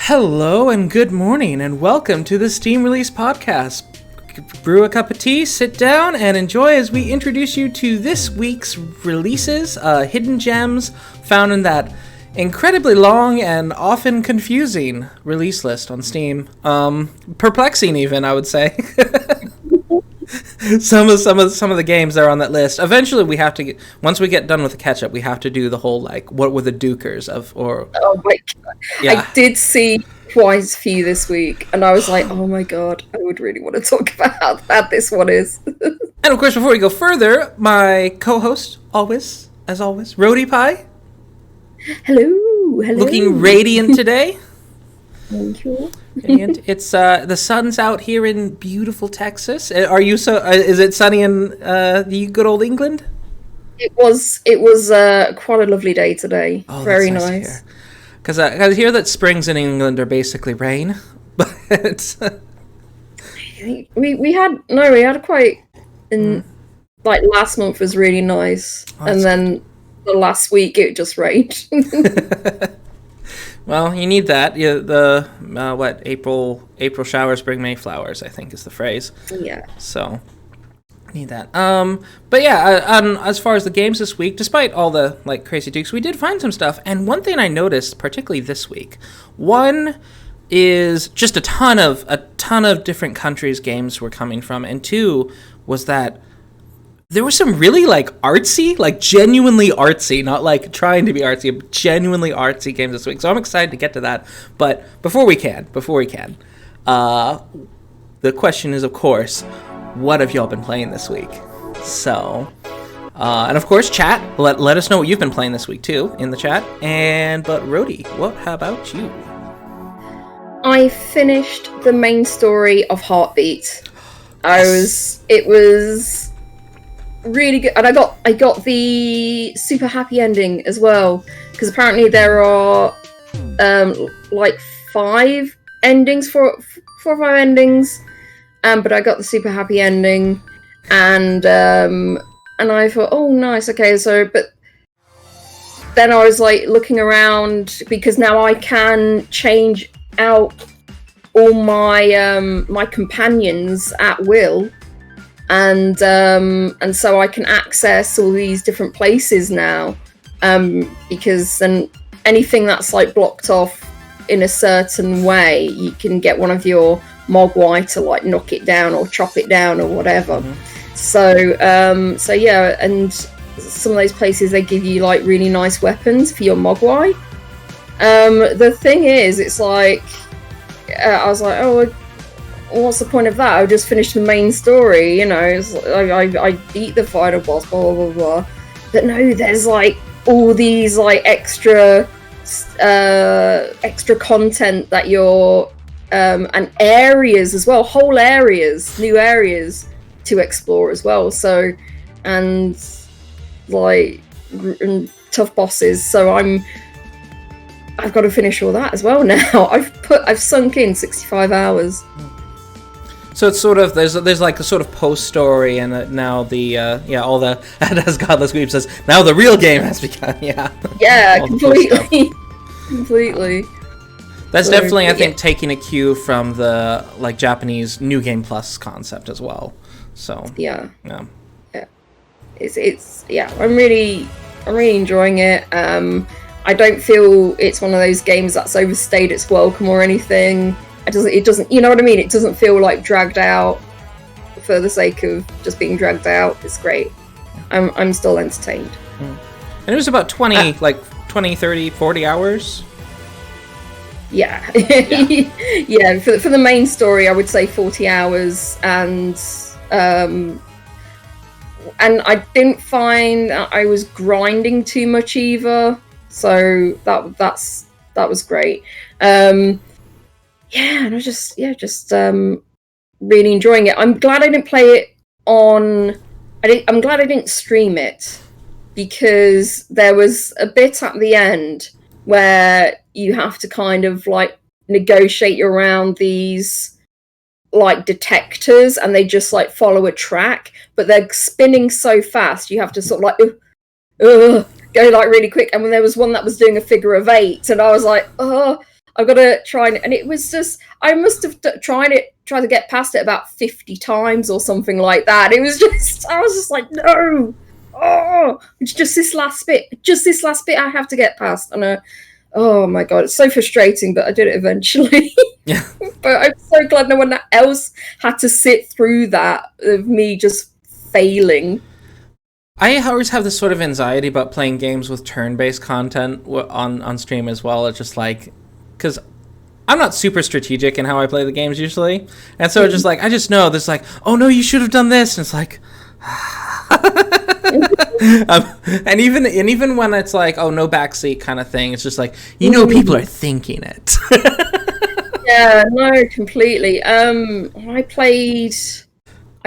Hello and good morning and welcome to the Steam Release Podcast. Brew a cup of tea, sit down, and enjoy as we introduce you to this week's releases, hidden gems found in that incredibly long and often confusing release list on Steam. Perplexing even, I would say. Some of the games that are on that list. Eventually, we have to get, once we get done with the catch up, we have to do the whole what were the dukers of or. Oh my god! Yeah. I did see quite a few this week, and I was like, oh my god, I would really want to talk about how bad this one is. And of course, before we go further, my co-host, as always, Rody Pie. Hello. Looking radiant today. Thank you. Radiant. It's the sun's out here in beautiful Texas. Are you so? Is it sunny in the good old England? It was quite a lovely day today. Oh, very nice. Because I hear that springs in England are basically rain, but we had quite like last month was really nice, and then the last week it just rained. Well, you need that. April showers bring May flowers, I think is the phrase. Yeah. So, need that. But yeah, as far as the games this week, despite all the crazy dukes, we did find some stuff. And one thing I noticed, particularly this week, one is just a ton of different countries games were coming from, and two was that there were some really artsy, genuinely artsy, not trying to be artsy, but genuinely artsy games this week. So I'm excited to get to that. But before we can, the question is, of course, what have y'all been playing this week? So, and of course, chat, let us know what you've been playing this week too in the chat. But Rody, how about you? I finished the main story of Heartbeat. It was really good, and I got the super happy ending as well, because apparently there are 5 endings, 4 or 5 endings, but I got the super happy ending, and I thought, oh nice, okay, but then I was looking around, because now I can change out all my my companions at will. And so I can access all these different places now, because then anything that's blocked off in a certain way, you can get one of your Mogwai to knock it down or chop it down or whatever. Mm-hmm. So yeah, and some of those places they give you really nice weapons for your Mogwai. The thing is, it's I was like, oh, what's the point of that? I just finished the main story, I beat the final boss, blah, blah, blah, blah. But no, there's all these extra content that you're, and areas as well, whole areas, new areas to explore as well. So, and tough bosses. So I've got to finish all that as well now. I've sunk in 65 hours. So it's sort of there's a sort of post story, and now the all the as Godless Weep says, now the real game has begun. Yeah, completely. That's definitely I think taking a cue from the Japanese New Game Plus concept as well. So yeah. It's I'm really enjoying it. I don't feel it's one of those games that's overstayed its welcome or anything. It doesn't, you know what I mean? It doesn't feel dragged out for the sake of just being dragged out. It's great. I'm still entertained. And it was about 20, 30, 40 hours? Yeah. Yeah, for the main story, I would say 40 hours, and I didn't find that I was grinding too much either, so that was great. Yeah, and I was just really enjoying it. I'm glad I didn't play it I'm glad I didn't stream it, because there was a bit at the end where you have to kind of negotiate around these detectors, and they just follow a track, but they're spinning so fast you have to sort of go really quick. And when there was one that was doing a figure of 8, and I was I've got to try it. And it was just, I must have tried to get past it about 50 times or something like that. It was just, I was just like, no. Oh, it's just this last bit I have to get past. And oh my God, it's so frustrating, but I did it eventually. Yeah. But I'm so glad no one else had to sit through that of me just failing. I always have this sort of anxiety about playing games with turn-based content on stream as well. It's just like, because I'm not super strategic in how I play the games usually, and so it's just like, I just know there's like, oh no, you should have done this, and it's like, and even when it's like, oh, no backseat kind of thing, it's just like, you know, people are thinking it. Yeah, no, completely. I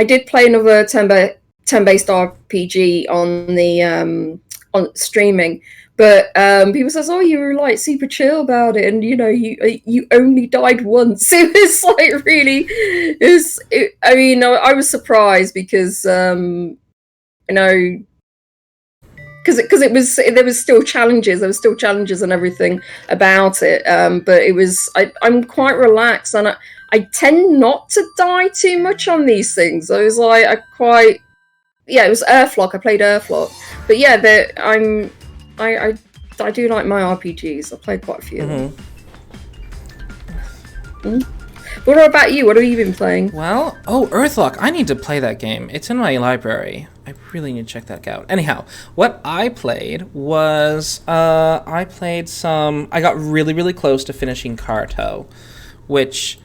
did play another 10-based RPG on the on streaming, but people says, oh, you were like super chill about it, and you know, you only died once. It was like really, I mean, I was surprised because you know, because there was still challenges and everything about it, but it was, I'm quite relaxed, and I tend not to die too much on these things. I was like, it was Earthlock. I played Earthlock, but yeah, I do like my RPGs. I've played quite a few. What about you? What have you been playing? Well, Earthlock. I need to play that game. It's in my library. I really need to check that out. Anyhow, what I played was I got really, really close to finishing Carto, which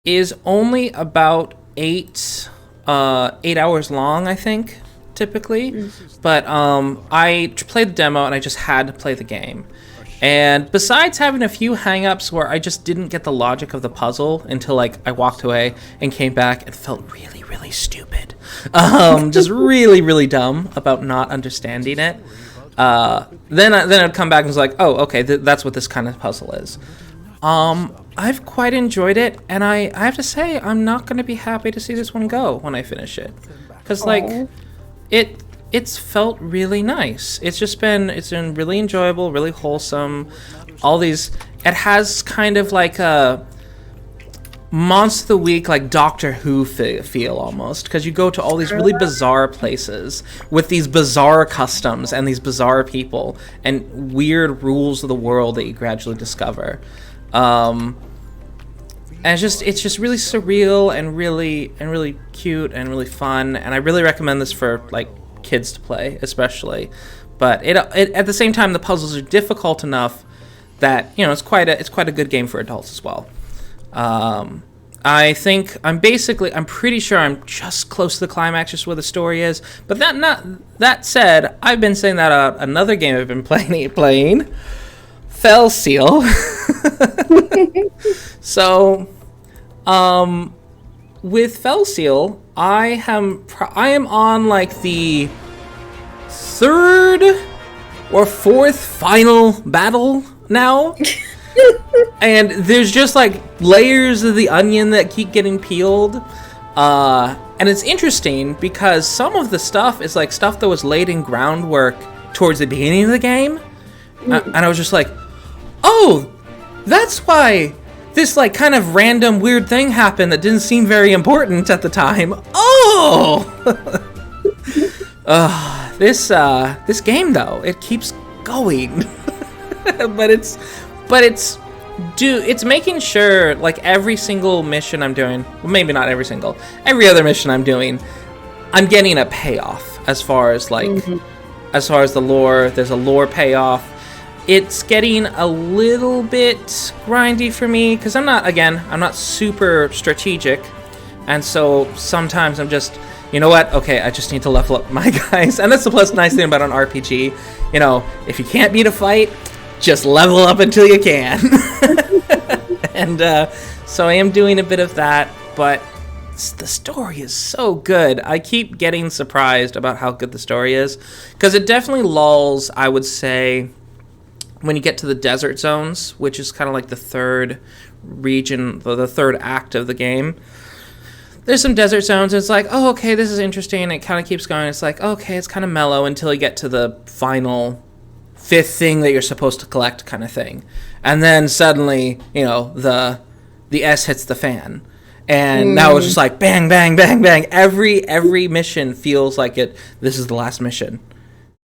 is only about 8 hours long, I think, typically. But I played the demo and I just had to play the game. And besides having a few hang-ups where I just didn't get the logic of the puzzle until like I walked away and came back and felt really, really stupid. Just really, really dumb about not understanding it. Then I'd come back and was like, oh, okay, that's what this kind of puzzle is. I've quite enjoyed it, and I have to say, I'm not going to be happy to see this one go when I finish it. Because, like, it's felt really nice. It's been really enjoyable, really wholesome. It has kind of like a Monster of the Week, like Doctor Who feel almost, because you go to all these really bizarre places with these bizarre customs and these bizarre people and weird rules of the world that you gradually discover. And it's just really surreal and really cute and really fun, and I really recommend this for like kids to play especially. But it at the same time, the puzzles are difficult enough that, you know, it's quite a good game for adults as well. I think I'm pretty sure I'm just close to the climax, just where the story is. But that said, I've been saying that out another game I've been playing, Fell Seal. So, with Fell Seal, I am on like the 3rd or 4th final battle now. And there's just like layers of the onion that keep getting peeled. And it's interesting because some of the stuff is like stuff that was laid in groundwork towards the beginning of the game. And I was just like, oh, that's why this like kind of random weird thing happened that didn't seem very important at the time. Oh! This game though, it keeps going. but it's making sure like every single mission I'm doing, well, maybe not every other mission I'm doing, I'm getting a payoff as far as like as far as the lore. There's a lore payoff. It's getting a little bit grindy for me because I'm not super strategic, and so sometimes I'm just, you know what, okay, I just need to level up my guys. And that's the nice thing about an RPG, you know, if you can't beat a fight, just level up until you can. And so I am doing a bit of that, but the story is so good. I keep getting surprised about how good the story is, because it definitely lulls, I would say, when you get to the desert zones, which is kind of like the third region, the third act of the game. There's some desert zones, and it's like, oh, okay, this is interesting. It kind of keeps going. It's like, okay, it's kind of mellow until you get to the final fifth thing that you're supposed to collect kind of thing. And then suddenly, the S hits the fan. And now it's just like bang, bang, bang, bang. Every mission feels like this is the last mission.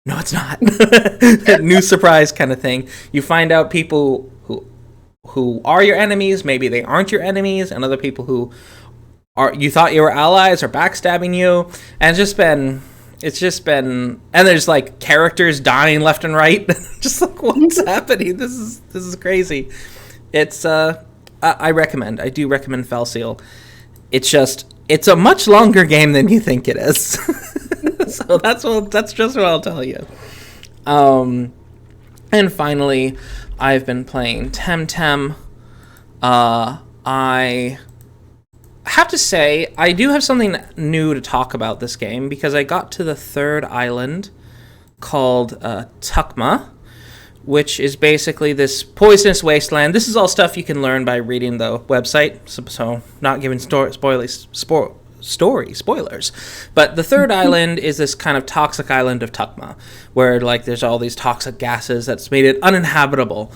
No, it's not. New surprise kind of thing. You find out people who are your enemies, maybe they aren't your enemies, and other people who you thought you were allies are backstabbing you. And it's just been and there's like characters dying left and right. Just like, what's happening? This is crazy. It's I do recommend Felseal. It's a much longer game than you think it is. So that's just what I'll tell you. And finally, I've been playing Temtem. I have to say, I do have something new to talk about this game, because I got to the third island called Tukma, which is basically this poisonous wasteland. This is all stuff you can learn by reading the website, so not giving spoilers. But the third island is this kind of toxic island of Tukma, where like there's all these toxic gases that's made it uninhabitable.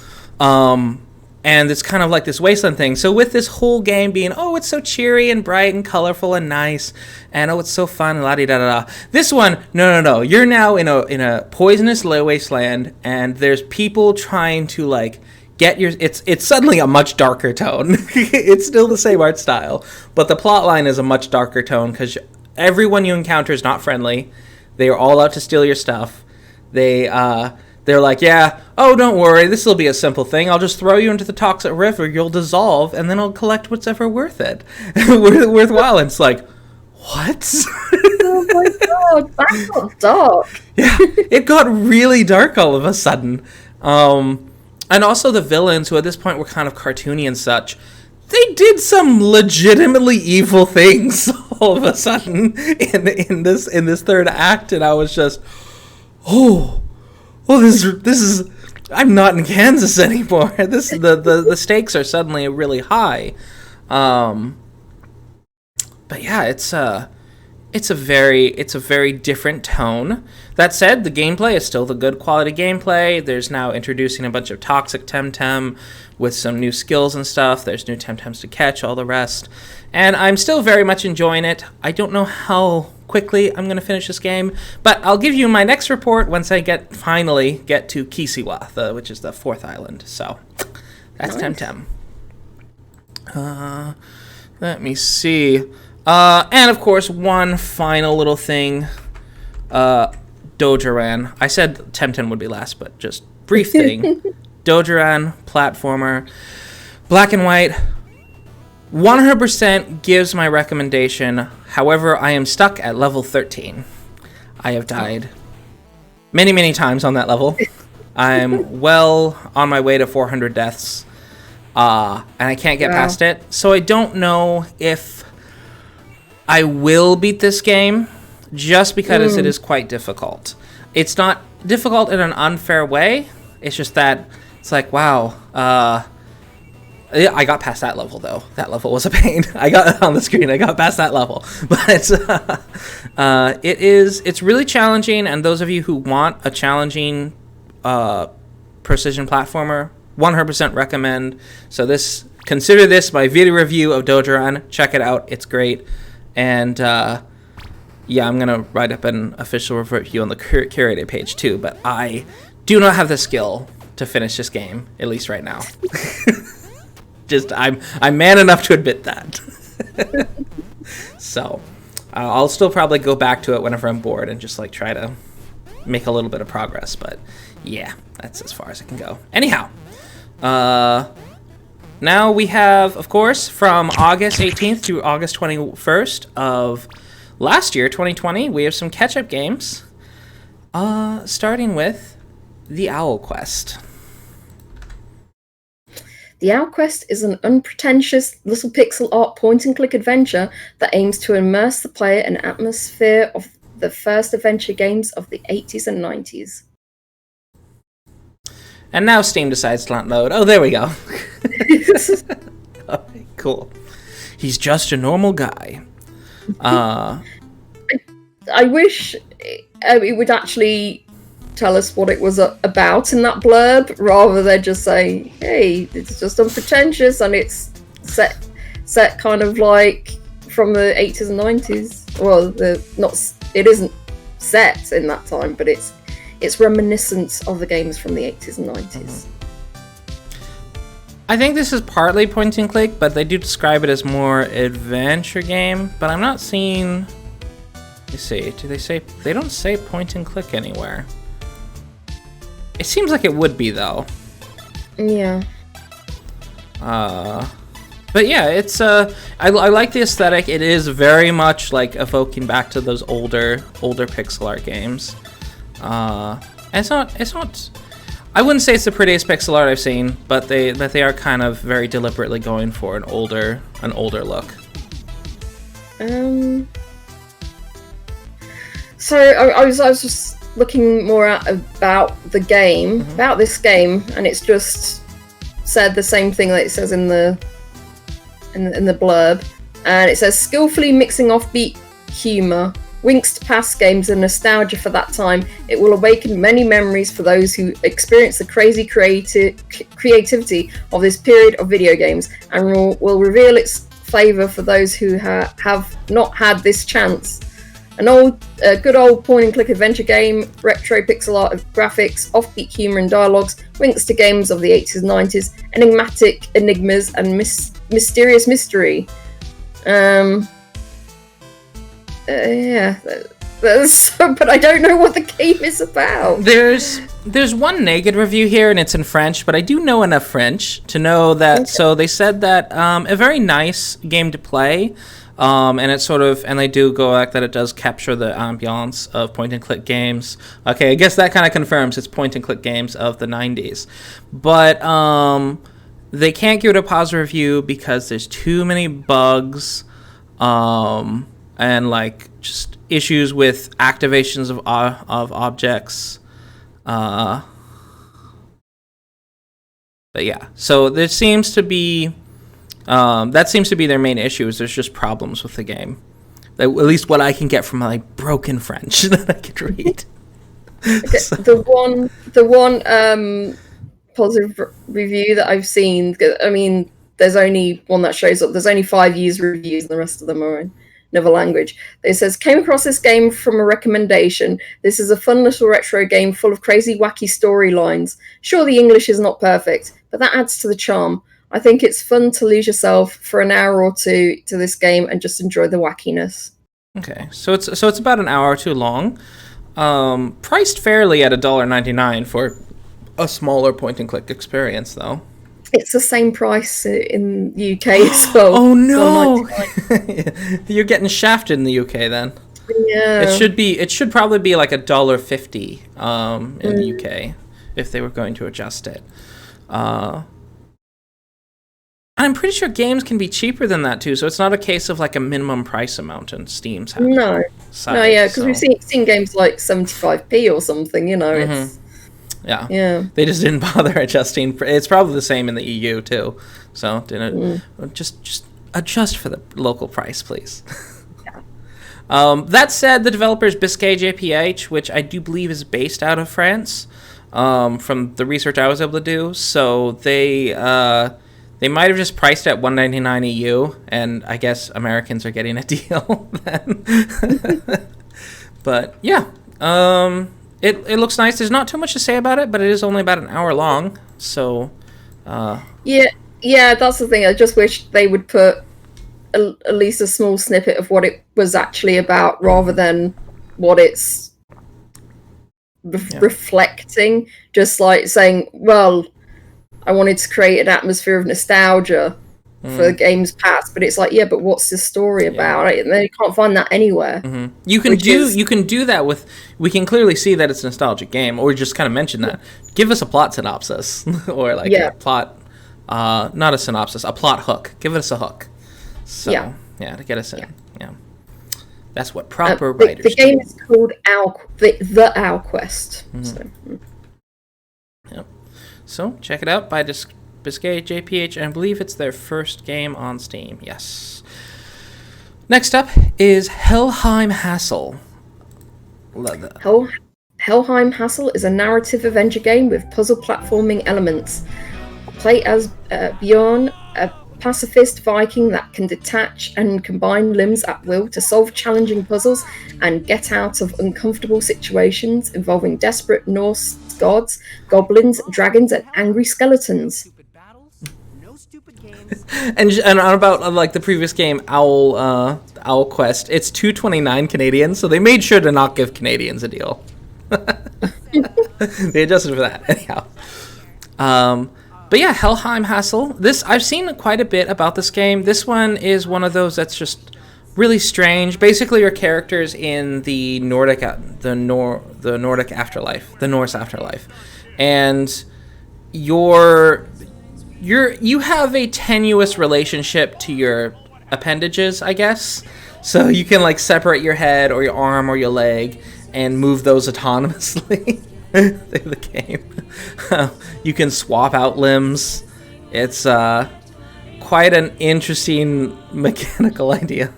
And it's kind of like this wasteland thing. So with this whole game being, it's so cheery and bright and colorful and nice, and it's so fun, and la-di-da-da-da. This one, no. You're now in a poisonous low wasteland, and there's people trying to like get your. It's suddenly a much darker tone. It's still the same art style, but the plot line is a much darker tone, because everyone you encounter is not friendly. They are all out to steal your stuff. They're like, don't worry, this will be a simple thing. I'll just throw you into the toxic river, you'll dissolve, and then I'll collect whatever worth it. Worthwhile. And it's like, what? Oh my god, that got dark. Yeah, it got really dark all of a sudden. And also the villains, who at this point were kind of cartoony and such, they did some legitimately evil things all of a sudden in this third act, and I was just, this is. I'm not in Kansas anymore. The stakes are suddenly really high, but yeah, it's a very different tone. That said, the gameplay is still the good quality gameplay. There's now introducing a bunch of toxic Temtem with some new skills and stuff. There's new Temtems to catch, all the rest, and I'm still very much enjoying it. I don't know how quickly I'm going to finish this game, but I'll give you my next report once I finally get to Kisiwa, which is the fourth island. So that's nice. Temtem. Let me see. And of course, one final little thing. Dojoran. I said Temtem would be last, but just brief thing. Dojoran platformer, black and white. 100% gives my recommendation. However, I am stuck at level 13. I have died many, many times on that level. I'm well on my way to 400 deaths, and I can't get past it. So I don't know if I will beat this game, just because it is quite difficult. It's not difficult in an unfair way. It's just that it's like, wow, I got past that level, though. That level was a pain. I got on the screen. I got past that level. But it's really challenging, and those of you who want a challenging precision platformer, 100% recommend. So consider this my video review of Dojoran. Check it out. It's great. And I'm going to write up an official review on the curated page, too. But I do not have the skill to finish this game, at least right now. I'm man enough to admit that. So I'll still probably go back to it whenever I'm bored and just like try to make a little bit of progress. But yeah, that's as far as I can go. Anyhow, now we have, of course, from August 18th to August 21st of last year, 2020, we have some catch-up games, starting with The Owl Quest. The Owl Quest is an unpretentious little pixel art point-and-click adventure that aims to immerse the player in an atmosphere of the first adventure games of the 80s and 90s. And now Steam decides to not load. Oh, there we go. Okay, cool. He's just a normal guy. I wish it would actually tell us what it was about in that blurb, rather than just say, hey, it's just unpretentious and it's set kind of like from the 80s and 90s. Well, it isn't set in that time, but it's reminiscent of the games from the 80s and 90s. I think this is partly point and click, but they do describe it as more adventure game, but I'm not seeing... You see, they don't say point and click anywhere. It seems like it would be, though. Yeah. But yeah, it's I like the aesthetic. It is very much like evoking back to those older pixel art games. It's not. I wouldn't say it's the prettiest pixel art I've seen, but they are kind of very deliberately going for an older look. So I was just looking more at about the game, about this game, and it's just said the same thing that it says in the blurb, and it says skillfully mixing offbeat humor, winks to past games and nostalgia for that time. It will awaken many memories for those who experience the crazy creativity of this period of video games, and will reveal its flavour for those who have not had this chance. Good old point-and-click adventure game, retro pixel art of graphics, offbeat humour and dialogues, winks to games of the 80s and 90s, enigmatic enigmas and mysterious mystery. Yeah, but I don't know what the game is about. There's one negative review here, and it's in French, but I do know enough French to know that. Okay. So they said that a very nice game to play. And it's sort of, and they do go back that it does capture the ambiance of point-and-click games. Okay, I guess that kind of confirms it's point-and-click games of the 90s. But they can't give it a positive review because there's too many bugs and, like, just issues with activations of objects. But yeah, so there seems to be... that seems to be their main issue, is there's just problems with the game. At least what I can get from my broken French that I could read. Okay, so. The one positive review that I've seen, I mean, there's only one that shows up. There's only 5 years reviews, and the rest of them are in another language. It says, came across this game from a recommendation. This is a fun little retro game full of crazy, wacky storylines. Sure, the English is not perfect, but that adds to the charm. I think it's fun to lose yourself for an hour or two to this game and just enjoy the wackiness. Okay, so it's about an hour or two long. Priced fairly at $1.99 for a smaller point-and-click experience, though. It's the same price in the UK as well. Oh no! You're getting shafted in the UK then. Yeah. It should probably be like $1.50 in the UK if they were going to adjust it. I'm pretty sure games can be cheaper than that too, so it's not a case of like a minimum price amount on Steam's side. No, yeah, because we've seen games like 75p or something, you know. It's yeah. They just didn't bother adjusting. It's probably the same in the EU too, so just adjust for the local price, please. Yeah. That said, the developer is Biscay JPh, which I do believe is based out of France. From the research I was able to do, so they might have just priced at $1.99 EU, and I guess Americans are getting a deal then. But yeah, it looks nice. There's not too much to say about it, but it is only about an hour long. So yeah, that's the thing. I just wish they would put at least a small snippet of what it was actually about, rather than what it's reflecting. Just like saying, well, I wanted to create an atmosphere of nostalgia for the games past, but it's like, yeah, but what's the story about? Right? And then you can't find that anywhere. Mm-hmm. You can do that with. We can clearly see that it's a nostalgic game, or just kind of mention that. Give us a plot synopsis, or like a plot, not a synopsis, a plot hook. Give us a hook. So to get us in. Yeah, that's what proper writers do. The game is called the Owl Quest. Mm-hmm. So check it out by Biscay JPh, and I believe it's their first game on Steam. Yes. Next up is Helheim Hassle. Helheim Hassel is a narrative adventure game with puzzle platforming elements. Play as Bjorn, a pacifist Viking that can detach and combine limbs at will to solve challenging puzzles and get out of uncomfortable situations involving desperate Norse gods, goblins, dragons, and angry skeletons. And about like the previous game, Owl Quest, it's $2.29 Canadian, so they made sure to not give Canadians a deal. They adjusted for that anyhow. But yeah, Helheim Hassel. This I've seen quite a bit about this game. This one is one of those that's just really strange. Basically, your character's in the Nordic afterlife, the Norse afterlife, and you have a tenuous relationship to your appendages, I guess. So you can like separate your head or your arm or your leg and move those autonomously through the game. You can swap out limbs. It's quite an interesting mechanical idea.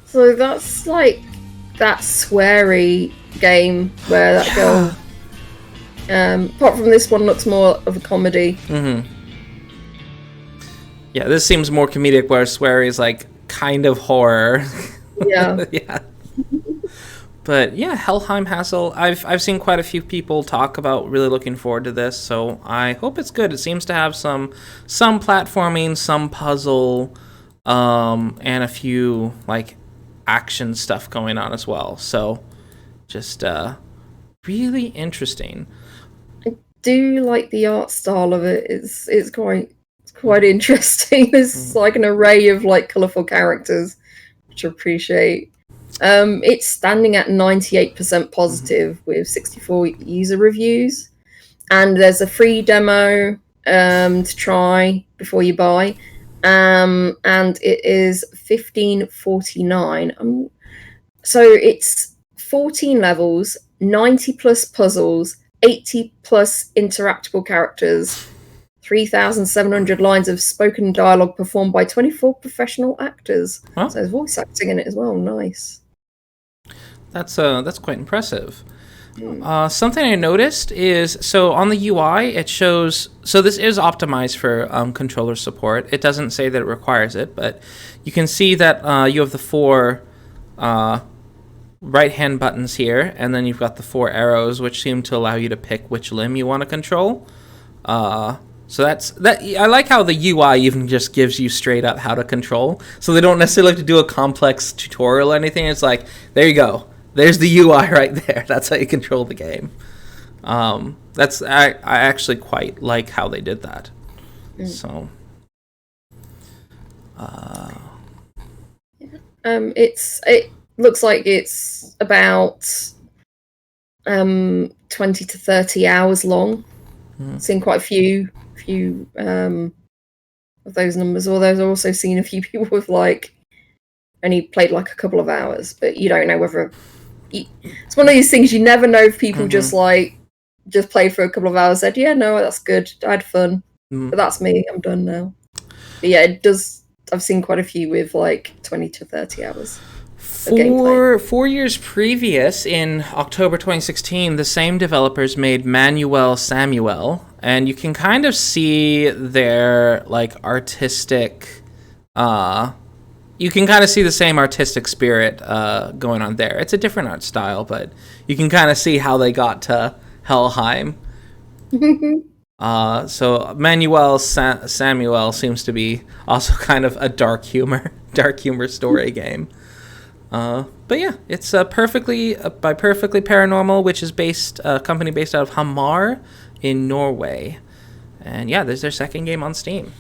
So that's like that sweary game where that girl... apart from this one, looks more of a comedy. Mm-hmm. Yeah, this seems more comedic, where sweary is like kind of horror. Yeah. Yeah. But yeah, Helheim Hassel. I've seen quite a few people talk about really looking forward to this, so I hope it's good. It seems to have some platforming, some puzzle, and a few like action stuff going on as well. So just really interesting. I do like the art style of it. It's quite interesting. There's like an array of like colourful characters, which I appreciate. It's standing at 98% positive with 64 user reviews, and there's a free demo to try before you buy, and it is $15.49. So it's 14 levels, 90 plus puzzles, 80 plus interactable characters, 3,700 lines of spoken dialogue performed by 24 professional actors. Huh? So there's voice acting in it as well. Nice. That's quite impressive. Something I noticed is, so on the UI it shows, so this is optimized for controller support. It doesn't say that it requires it, but you can see that you have the 4 right hand buttons here, and then you've got the 4 arrows, which seem to allow you to pick which limb you want to control. So that's that. I like how the UI even just gives you straight up how to control, so they don't necessarily have to do a complex tutorial or anything. It's like, there you go. There's the UI right there. That's how you control the game. I actually quite like how they did that. So, it looks like it's about 20 to 30 hours long. Seen quite a few of those numbers. Although I've also seen a few people with like only played like a couple of hours, but you don't know whether. It's one of these things you never know if people just play for a couple of hours, said, yeah, no, that's good, I had fun, but that's me, I'm done now. But yeah, it does. I've seen quite a few with like 20 to 30 hours. 4 years previous, in October 2016, the same developers made Manuel Samuel, and you can kind of see their like artistic. You can kind of see the same artistic spirit going on there. It's a different art style, but you can kind of see how they got to Helheim. So Manuel Samuel seems to be also kind of a dark humor story game. But yeah, it's Perfectly Paranormal, which is a company based out of Hamar in Norway. And yeah, there's their second game on Steam.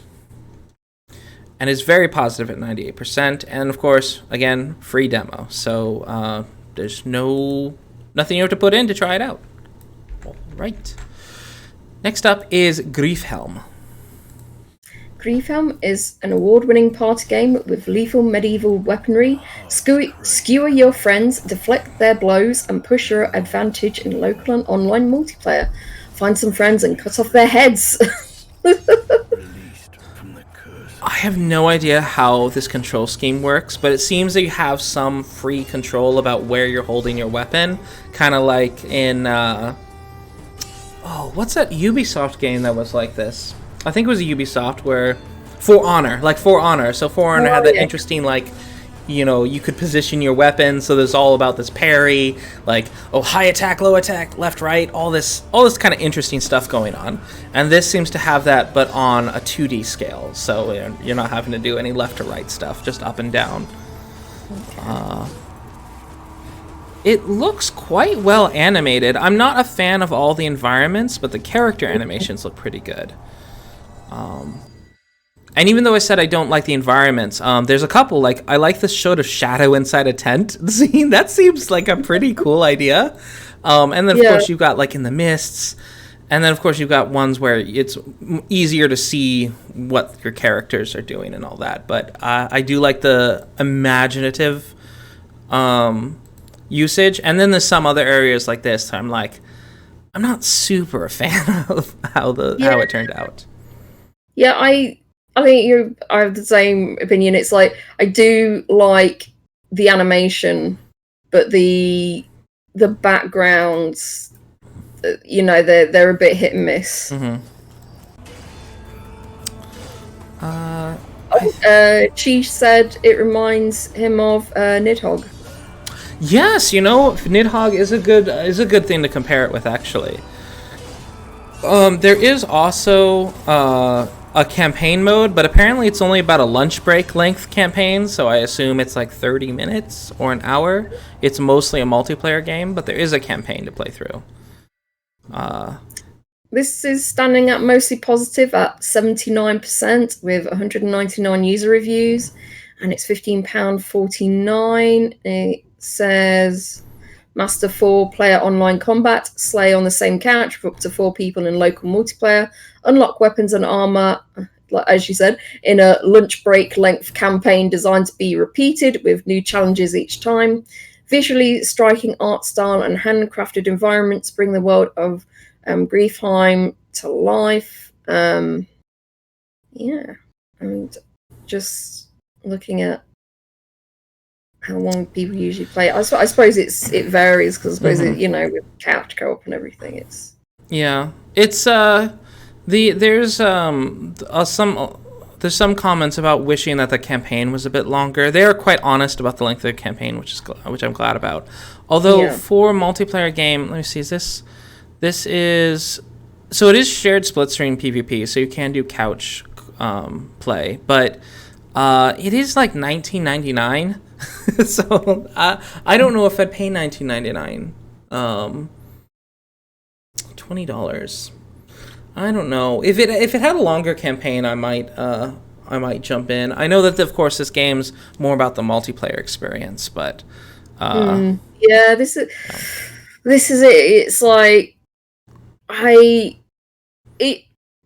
And it's very positive at 98%. And of course, again, free demo. So there's nothing you have to put in to try it out. All right. Next up is Griefhelm. Griefhelm is an award-winning party game with lethal medieval weaponry. Skewer your friends, deflect their blows, and push your advantage in local and online multiplayer. Find some friends and cut off their heads. have no idea how this control scheme works, but it seems that you have some free control about where you're holding your weapon, kind of like in what's that Ubisoft game that was like this? I think it was a Ubisoft where For Honor. So For Honor had that interesting, like, you know, you could position your weapon, so there's all about this parry, like, high attack, low attack, left, right, all this kind of interesting stuff going on. And this seems to have that, but on a 2D scale, so you're not having to do any left to right stuff, just up and down. Okay. It looks quite well animated. I'm not a fan of all the environments, but the character animations look pretty good. And even though I said I don't like the environments, there's a couple, like, I like the shot of shadow inside a tent scene. That seems like a pretty cool idea. And then, of course, you've got, like, in the mists. And then, of course, you've got ones where it's easier to see what your characters are doing and all that. But I do like the imaginative usage. And then there's some other areas like this I'm like, I'm not super a fan of how it turned out. Yeah, I think I have the same opinion. It's like, I do like the animation, but the backgrounds, you know, they're a bit hit and miss. Mm-hmm. Chi said it reminds him of Nidhogg. Yes, you know, Nidhogg is a good thing to compare it with, actually. There is also a campaign mode, but apparently it's only about a lunch break length campaign, so I assume it's like 30 minutes or an hour. It's mostly a multiplayer game, but there is a campaign to play through. This is standing at mostly positive at 79% with 199 user reviews, and it's £15.49. It says Master 4-player online combat, slay on the same couch with up to 4 people in local multiplayer, unlock weapons and armor, as you said, in a lunch break length campaign designed to be repeated with new challenges each time. Visually striking art style and handcrafted environments bring the world of Griefhelm to life. And just looking at how long people usually play. I suppose it varies, because I suppose it, you know, with couch co-op and everything, it's there's some comments about wishing that the campaign was a bit longer. They are quite honest about the length of the campaign, which I'm glad about. Although for a multiplayer game, let me see, this is, so it is shared split screen PvP, so you can do couch play, but it is like $19.99. So I don't know if I'd pay $19.99. $20. I don't know. If it had a longer campaign, I might jump in. I know that, of course, this game's more about the multiplayer experience, but this is it. It's like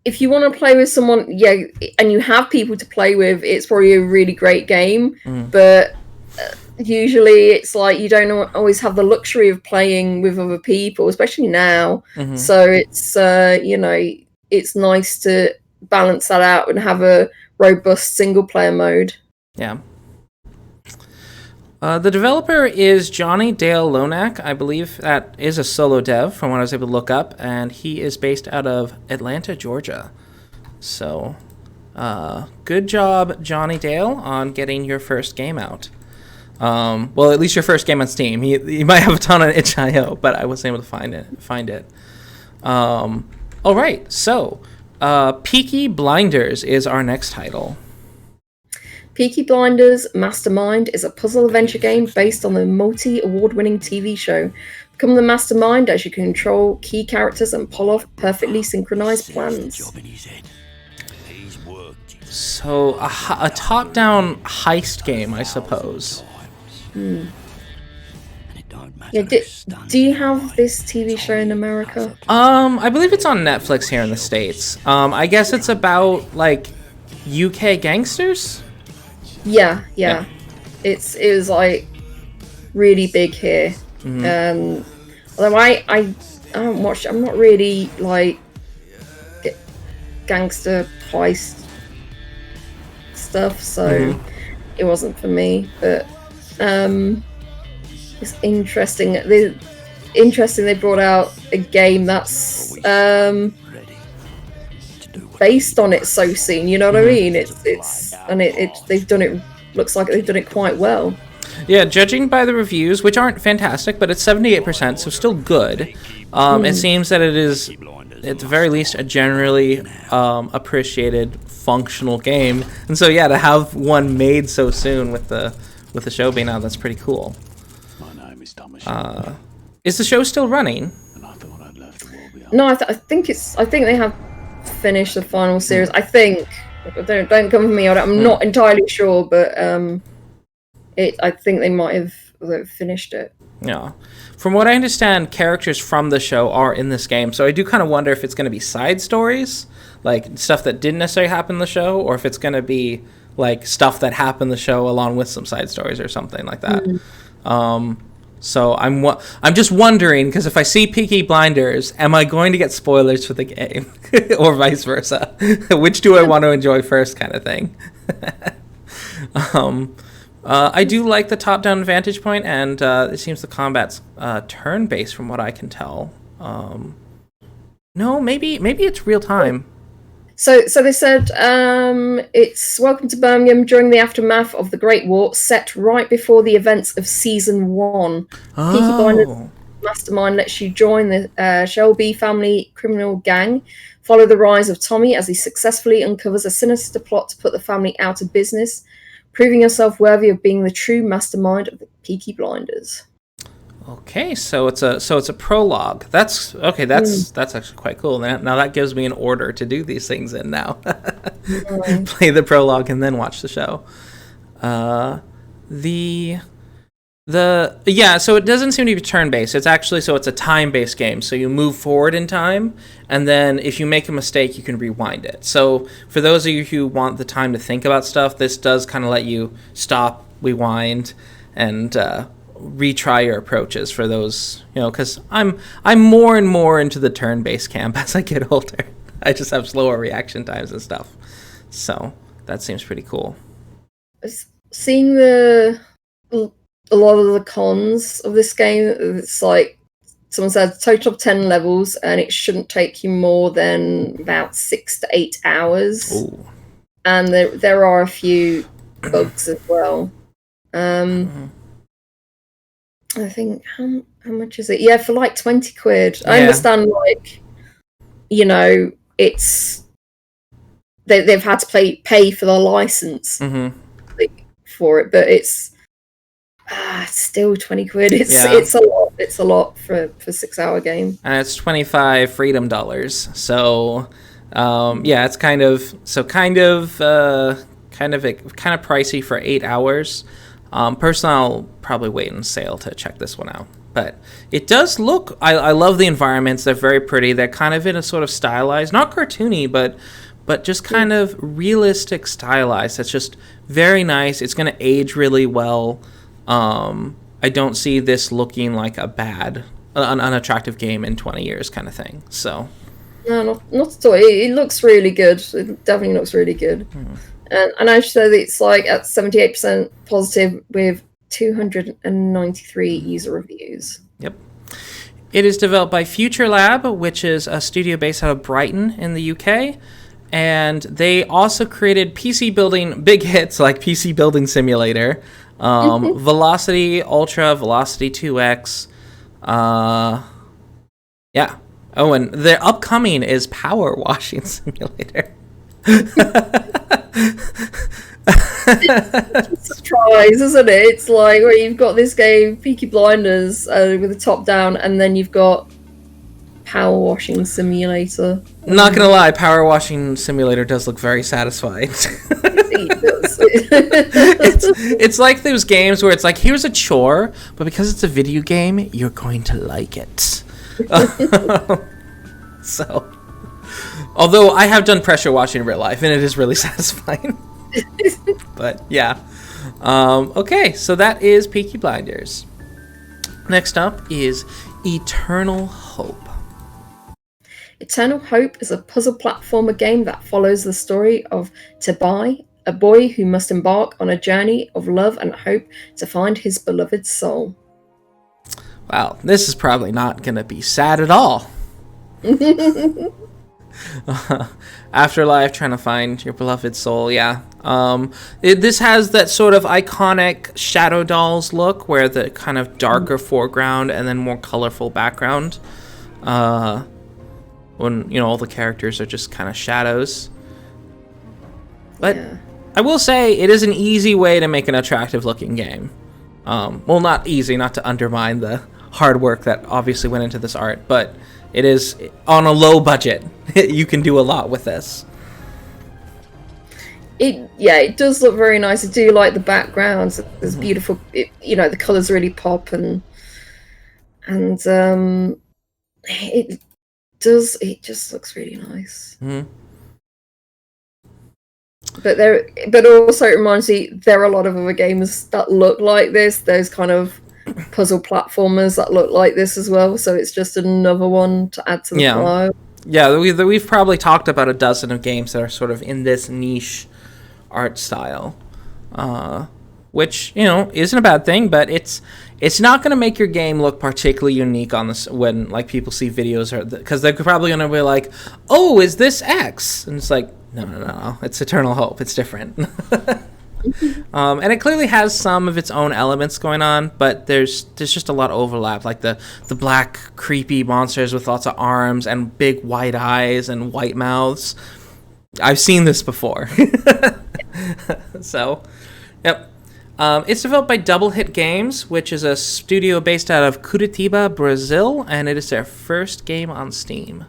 if you want to play with someone, and you have people to play with, it's probably a really great game. But usually it's like you don't always have the luxury of playing with other people, especially now. So it's it's nice to balance that out and have a robust single player mode. The developer is Johnny Dale Lonack. I believe that is a solo dev from what I was able to look up, and he is based out of Atlanta, Georgia. So good job, Johnny Dale, on getting your first game out. Well, at least your first game on Steam. You might have a ton on itch.io, but I wasn't able to find it. All right, so Peaky Blinders is our next title. Peaky Blinders Mastermind is a puzzle adventure game based on the multi-award-winning TV show. Become the mastermind as you control key characters and pull off perfectly synchronized plans. So a top-down heist game, I suppose. Yeah, do you have this TV show in America? I believe it's on Netflix here in the States. I guess it's about like UK gangsters. Yeah. It was like really big here. Although I haven't watched. I'm not really like gangster heist stuff, so it wasn't for me. But it's interesting. They brought out a game that's based on it so soon. You know what I mean? They've done it. Looks like they've done it quite well. Yeah, judging by the reviews, which aren't fantastic, but it's 78%, so still good. It seems that it is, at the very least, a generally appreciated, functional game. And so, yeah, to have one made so soon with the show being out, that's pretty cool. Is the show still running? No, I think they have finished the final series. I think. Don't come for me on it. I'm not entirely sure, but I think they might have finished it. Yeah. From what I understand, characters from the show are in this game, so I do kind of wonder if it's going to be side stories, like stuff that didn't necessarily happen in the show, or if it's going to be like stuff that happened in the show along with some side stories or something like that. So I'm just wondering, because if I see Peaky Blinders, am I going to get spoilers for the game, or vice versa? Which do I want to enjoy first, kind of thing. I do like the top-down vantage point, and it seems the combat's turn-based from what I can tell. No, maybe it's real time. So they said it's Welcome to Birmingham during the aftermath of the Great War, set right before the events of Season 1. Oh. Peaky Blinders Mastermind lets you join the Shelby family criminal gang, follow the rise of Tommy as he successfully uncovers a sinister plot to put the family out of business, proving yourself worthy of being the true mastermind of the Peaky Blinders. Okay, so it's a prologue. That's actually quite cool. Now that gives me an order to do these things in now. Play the prologue and then watch the show. So it doesn't seem to be turn-based. It's a time-based game. So you move forward in time, and then if you make a mistake, you can rewind it. So for those of you who want the time to think about stuff, this does kind of let you stop, rewind, and retry your approaches for those, because I'm more and more into the turn-based camp as I get older. I just have slower reaction times and stuff. So that seems pretty cool. Seeing a lot of the cons of this game, it's like someone said total of 10 levels, and it shouldn't take you more than about 6 to 8 hours. Ooh. And there are a few bugs as well. I think how much is it? Yeah, for like 20 quid. I understand, like, it's they've had to pay for the license for it, but it's still 20 quid. It's a lot for a 6-hour game. And it's 25 freedom dollars. So it's kind of pricey for 8 hours. Personally, I'll probably wait on sale to check this one out. But it does look... I love the environments. They're very pretty. They're kind of in a sort of stylized... Not cartoony, but just kind of realistic stylized. That's just very nice. It's going to age really well. I don't see this looking like a bad... an unattractive game in 20 years kind of thing. So... No, not at all. It looks really good. It definitely looks really good. And I should say that it's like at 78% positive with 293 user reviews. Yep. It is developed by Future Lab, which is a studio based out of Brighton in the UK. And they also created PC building big hits like PC Building Simulator, Velocity Ultra, Velocity 2X. Yeah. Oh, and their upcoming is Power Washing Simulator. Surprise, isn't it? It's like where you've got this game Peaky Blinders with a top down, and then you've got Power Washing Simulator. Not gonna lie, Power Washing Simulator does look very satisfying. It does. It's like those games where it's like, here's a chore, but because it's a video game, you're going to like it. So, although I have done pressure washing in real life, and it is really satisfying. But yeah. Okay, so that is Peaky Blinders. Next up is Eternal Hope. Eternal Hope is a puzzle platformer game that follows the story of Tabai, a boy who must embark on a journey of love and hope to find his beloved soul. Wow, this is probably not going to be sad at all. Afterlife, trying to find your beloved soul, yeah. This has that sort of iconic Shadow Dolls look, where the kind of darker foreground and then more colorful background. When, all the characters are just kind of shadows. But yeah. I will say, it is an easy way to make an attractive looking game. Well, not easy, not to undermine the hard work that obviously went into this art, but it is on a low budget. You can do a lot with this. It does look very nice. I do like the backgrounds. It's beautiful. The colors really pop, and it just looks really nice. But also it reminds me there are a lot of other games that look like this. Those kind of puzzle platformers that look like this as well. So it's just another one to add to the pile. Yeah, we've probably talked about a dozen of games that are sort of in this niche art style, which isn't a bad thing, but it's not going to make your game look particularly unique on this when like people see videos, or because they're probably going to be like, "Oh, is this X?" And it's like, no, it's Eternal Hope. It's different. And it clearly has some of its own elements going on, but there's just a lot of overlap, like the black creepy monsters with lots of arms and big white eyes and white mouths. I've seen this before. So, yep. It's developed by Double Hit Games, which is a studio based out of Curitiba, Brazil, and it is their first game on Steam.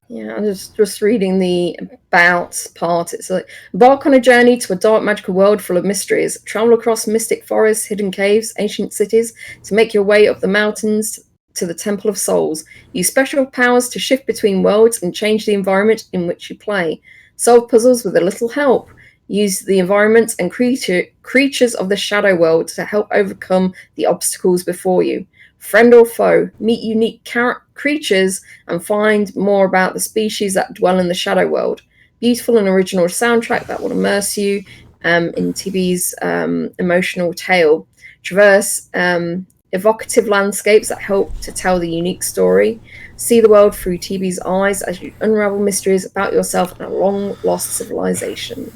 Yeah, I'm just reading the about part. It's like, embark on a journey to a dark magical world full of mysteries. Travel across mystic forests, hidden caves, ancient cities to make your way up the mountains to the Temple of Souls. Use special powers to shift between worlds and change the environment in which you play. Solve puzzles with a little help. Use the environments and creatures of the shadow world to help overcome the obstacles before you. Friend or foe, meet unique creatures and find more about the species that dwell in the shadow world. Beautiful and original soundtrack that will immerse you in TB's emotional tale. Traverse evocative landscapes that help to tell the unique story. See the world through TB's eyes as you unravel mysteries about yourself and a long-lost civilization.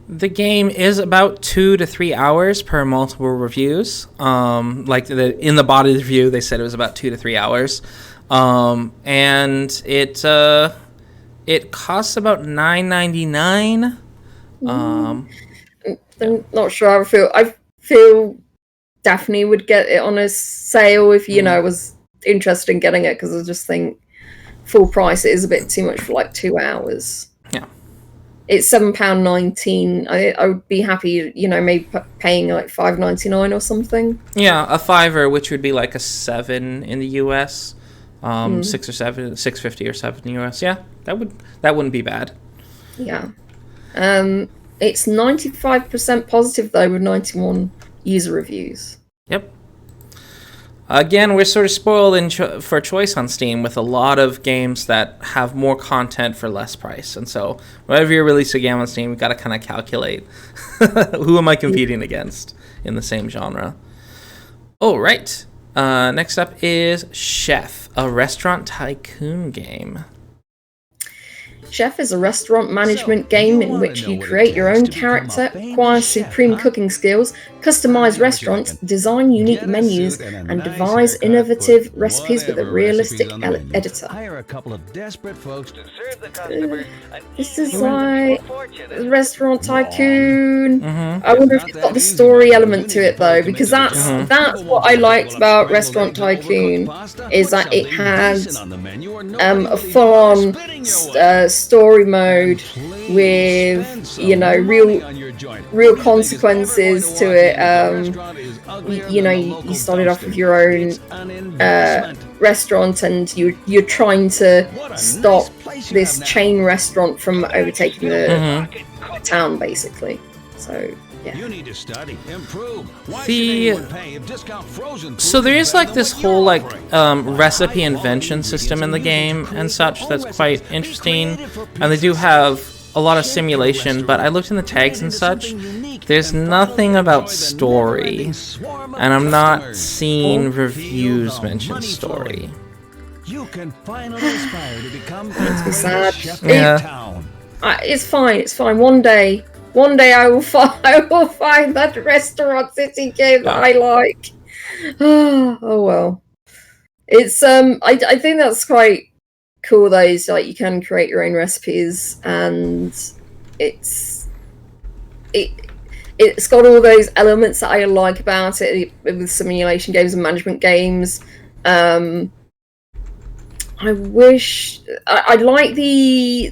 The game is about 2 to 3 hours per multiple reviews. In the body of the review, they said it was about 2 to 3 hours. And it costs about $9.99. I'm not sure how I feel. I feel Daphne would get it on a sale if, was interested in getting it, because I just think full price it is a bit too much for like 2 hours. Yeah. It's £7.19. I would be happy, maybe paying like $5.99 or something. Yeah, a $5, which would be like a $7 in the US, $6 or $7, $6.50 or $7 in the US. Yeah, that wouldn't be bad. Yeah, it's 95% positive though, with 91 user reviews. Yep. Again, we're sort of spoiled for choice on Steam with a lot of games that have more content for less price. And so whenever you release a game on Steam, you've got to kind of calculate who am I competing against in the same genre. All right. Next up is Chef, a restaurant tycoon game. Chef is a restaurant management game in which you create your own character, acquire supreme cooking skills, customize restaurants, design unique menus, and devise innovative recipes with a realistic editor. This is like Restaurant Tycoon. I wonder if it's got the story element to it though, because that's what I liked about Restaurant Tycoon, is that it has a full-on story mode with real consequences to it. You started off with your own restaurant, and you're trying to stop this chain restaurant from overtaking the town, basically. So yeah. So there is like this whole recipe invention system in the game and such that's quite interesting, and they do have a lot of simulation, but I looked in the tags and such. There's nothing about story, and I'm not seeing reviews mention story. You can finally aspire to become sad. chef Yeah. in town. It's fine. It's fine. One day I will find that restaurant city game that I like. Oh well. It's I think that's quite cool though. Is like you can create your own recipes, and it's got all those elements that I like about it with simulation games and management games. I wish I like the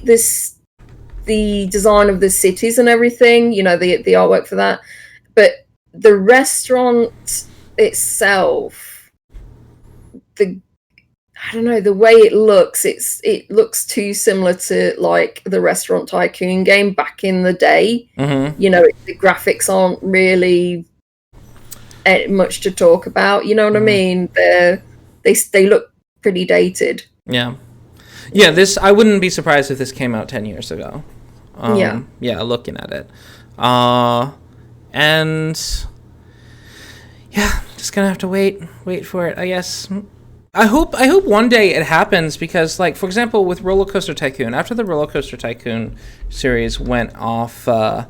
design of the cities and everything, you know, the artwork for that, but the restaurant itself, I don't know, the way it looks, it looks too similar to like the Restaurant Tycoon game back in the day. Mm-hmm. You know, the graphics aren't really much to talk about. You know what I mean? They look pretty dated. Yeah. This, I wouldn't be surprised if this came out 10 years ago. Looking at it. And yeah, just gonna have to wait for it, I guess. I hope one day it happens, because, like, for example, with Roller Coaster Tycoon, after the Roller Coaster Tycoon series went off the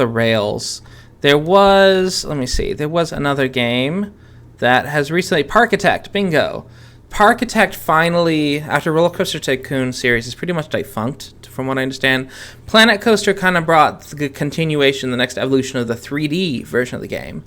rails, there was another game that has recently, Parkitect, bingo. Parkitect finally, after Roller Coaster Tycoon series is pretty much defunct, from what I understand, Planet Coaster kind of brought the continuation, the next evolution of the 3D version of the game.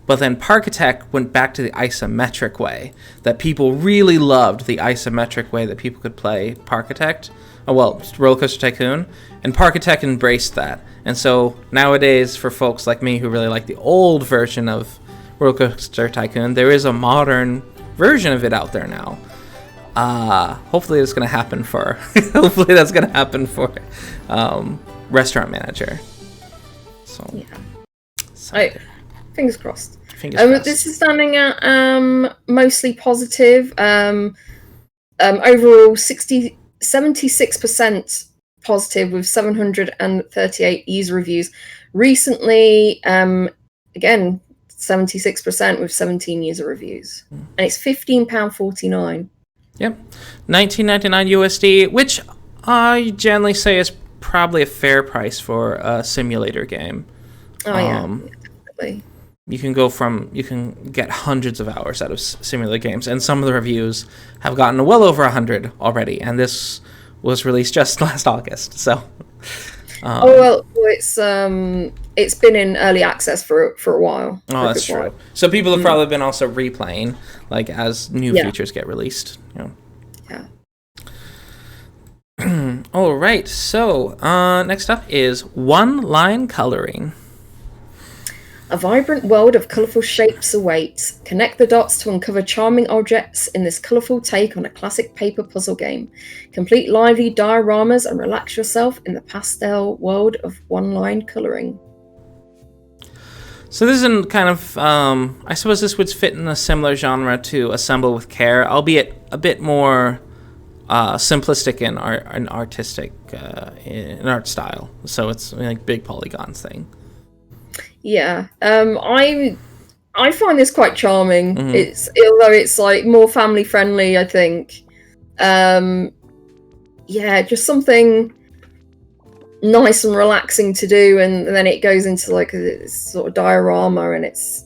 But then Parkitect went back to the isometric way that people really loved, the isometric way that people could play Parkitect. Roller Coaster Tycoon. And Parkitect embraced that. And so nowadays, for folks like me who really like the old version of Roller Coaster Tycoon, there is a modern version of it out there now. Hopefully that's going to happen for Restaurant Manager. So yeah. Fingers crossed. Fingers crossed. This is standing at mostly positive. Overall 76% positive with 738 user reviews. Recently, again, 76% with 17 user reviews. And it's £15.49. Yep. $19.99 USD, which I generally say is probably a fair price for a simulator game. Oh, yeah, definitely. You can get hundreds of hours out of simulator games, and some of the reviews have gotten well over 100 already, and this was released just last August, so... it's been in early access for a while. Oh, that's true. So people have probably been also replaying, like, as new features get released. You know. Yeah. All right. So next up is one-line coloring. A vibrant world of colourful shapes awaits. Connect the dots to uncover charming objects in this colourful take on a classic paper puzzle game. Complete lively dioramas and relax yourself in the pastel world of one-line colouring. So this is kind of, I suppose this would fit in a similar genre to Assemble with Care, albeit a bit more simplistic in artistic, in art style. So it's like big polygons thing. Yeah, I find this quite charming. Although it's like more family friendly, I think. Just something nice and relaxing to do, and then it goes into like a sort of diorama, and it's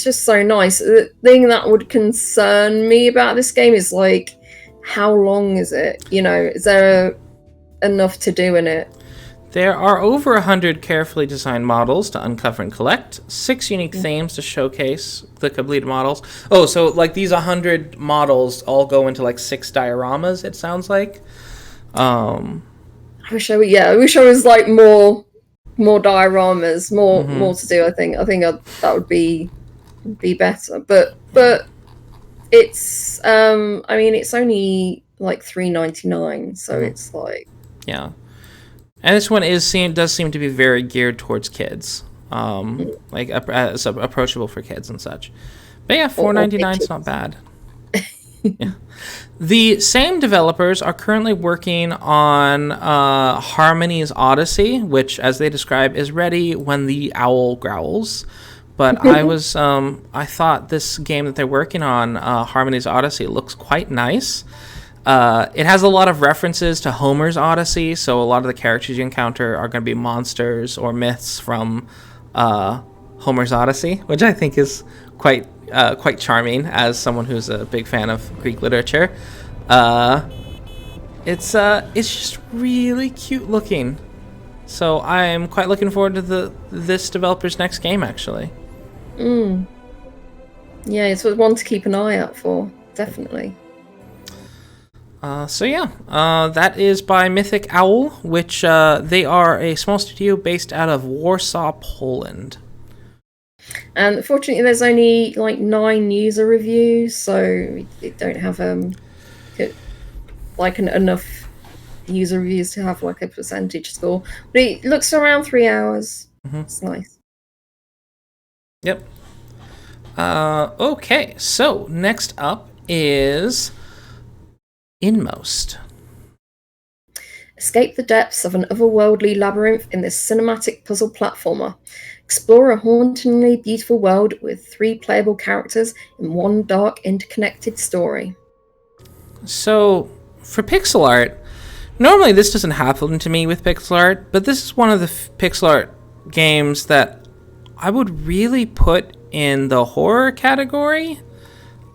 just so nice. The thing that would concern me about this game is like, how long is it? You know, is there enough to do in it? There are over 100 carefully designed models to uncover and collect, 6 unique themes to showcase the completed models. Oh, so like these 100 models all go into like 6 dioramas, it sounds like. I wish I was like more dioramas, more to do. I think that would be better. But it's it's only like $3.99, so it's like And this one does seem to be very geared towards kids, approachable for kids and such. But yeah, $4.99 is not bad. The same developers are currently working on Harmony's Odyssey, which, as they describe, is ready when the owl growls. But I thought this game that they're working on, Harmony's Odyssey, looks quite nice. It has a lot of references to Homer's Odyssey, so a lot of the characters you encounter are going to be monsters or myths from Homer's Odyssey, which I think is quite charming as someone who's a big fan of Greek literature. It's just really cute looking. So I'm quite looking forward to this developer's next game, actually. Yeah, it's one to keep an eye out for, definitely. That is by Mythic Owl, which they are a small studio based out of Warsaw, Poland. And unfortunately, there's only like 9 user reviews, so they don't have enough user reviews to have like a percentage score. But it looks around 3 hours. It's nice. Yep. Okay, so next up is INMOST. Escape the depths of an otherworldly labyrinth in this cinematic puzzle platformer. Explore a hauntingly beautiful world with 3 playable characters in one dark, interconnected story. So, for pixel art, normally this doesn't happen to me with pixel art, but this is one of the pixel art games that I would really put in the horror category.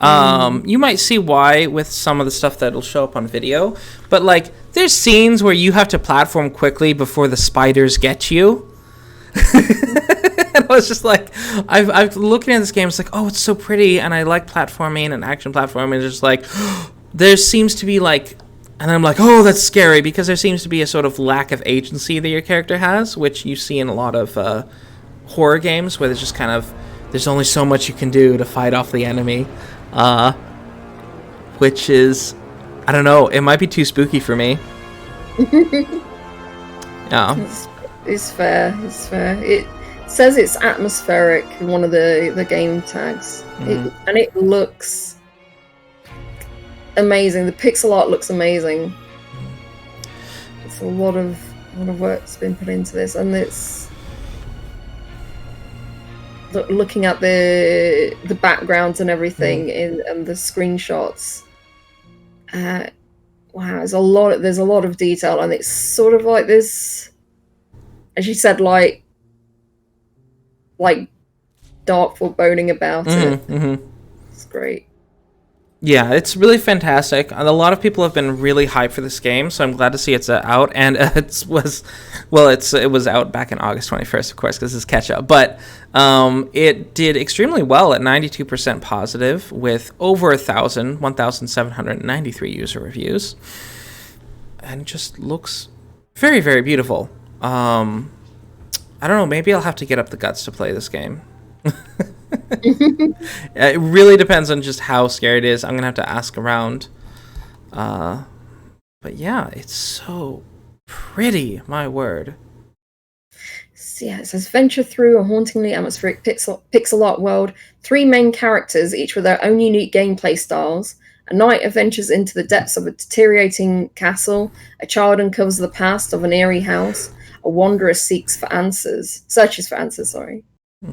You might see why with some of the stuff that'll show up on video, but like there's scenes where you have to platform quickly before the spiders get you. And I was just like, I've looking at this game, it's like, oh, it's so pretty, and I like platforming and action platforming. It's just like there seems to be like, and I'm like, oh, that's scary, because there seems to be a sort of lack of agency that your character has, which you see in a lot of horror games where there's just kind of, there's only so much you can do to fight off the enemy, which is, I don't know, it might be too spooky for me. Yeah, it's fair. It says it's atmospheric in one of the game tags, and it looks amazing. The pixel art looks amazing. It's a lot of work's been put into this, and it's looking at the backgrounds and everything and the screenshots. Wow, there's a lot of detail, and it's sort of like this, as you said, like dark foreboding about it. It's great. Yeah, it's really fantastic. A lot of people have been really hyped for this game, so I'm glad to see it's out. And it was out back in August 21st, of course, because it's catch up. But it did extremely well at 92% positive, with over 1,793 user reviews, and just looks very, very beautiful. I don't know. Maybe I'll have to get up the guts to play this game. It really depends on just how scary it is. I'm gonna have to ask around, but yeah, it's so pretty, my word. So yeah, it says venture through a hauntingly atmospheric pixel art world. 3 main characters, each with their own unique gameplay styles. A knight adventures into the depths of a deteriorating castle. A child uncovers the past of an eerie house. A wanderer searches for answers.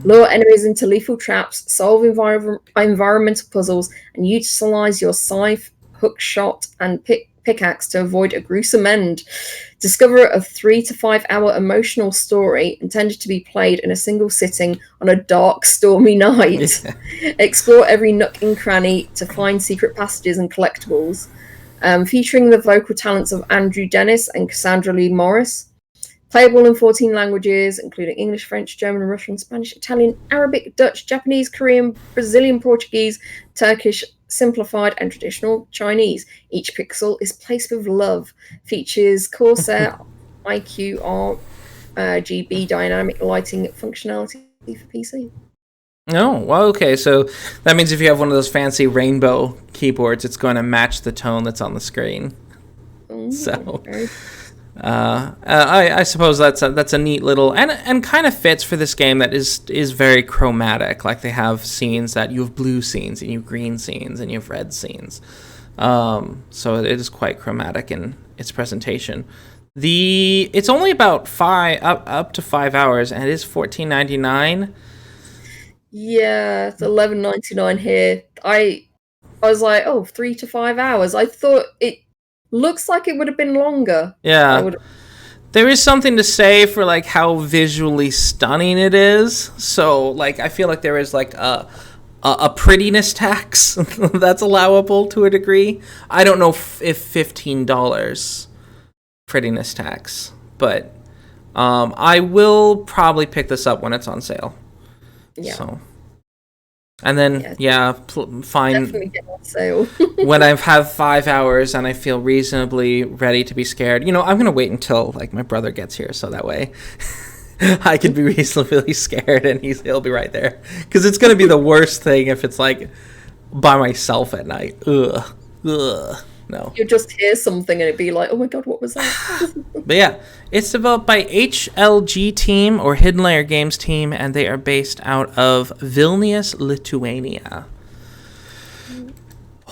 Lure enemies into lethal traps, solve environmental puzzles, and utilize your scythe, hook shot, and pickaxe to avoid a gruesome end. Discover a 3 to 5 hour emotional story intended to be played in a single sitting on a dark, stormy night. Explore every nook and cranny to find secret passages and collectibles. Featuring the vocal talents of Andrew Dennis and Cassandra Lee Morris. Playable in 14 languages, including English, French, German, Russian, Spanish, Italian, Arabic, Dutch, Japanese, Korean, Brazilian, Portuguese, Turkish, simplified, and traditional Chinese. Each pixel is placed with love. Features Corsair IQ RGB dynamic lighting functionality for PC. Oh, well, okay. So that means if you have one of those fancy rainbow keyboards, it's going to match the tone that's on the screen. Ooh, so... I suppose that's a neat little and kind of fits for this game that is very chromatic. Like they have scenes that you have blue scenes and you have green scenes and you have red scenes. So it is quite chromatic in its presentation. It's only about up to 5 hours, and it is $14.99. Yeah, it's $11.99 here. I was like, oh, 3 to 5 hours. I thought it looks like it would have been longer. Yeah. There is something to say for like how visually stunning it is. So like I feel like there is like a prettiness tax that's allowable to a degree. I don't know if $15 prettiness tax, but I will probably pick this up when it's on sale. Yeah. So, and then fine. Definitely get on sale. When I've had 5 hours and I feel reasonably ready to be scared, I'm gonna wait until like my brother gets here, so that way I can be reasonably scared and he'll be right there. Because it's gonna be the worst thing if it's like by myself at night. Ugh. No. You'll just hear something and it'd be like, oh my god, what was that? But yeah, it's developed by HLG Team, or Hidden Layer Games Team, and they are based out of Vilnius, Lithuania.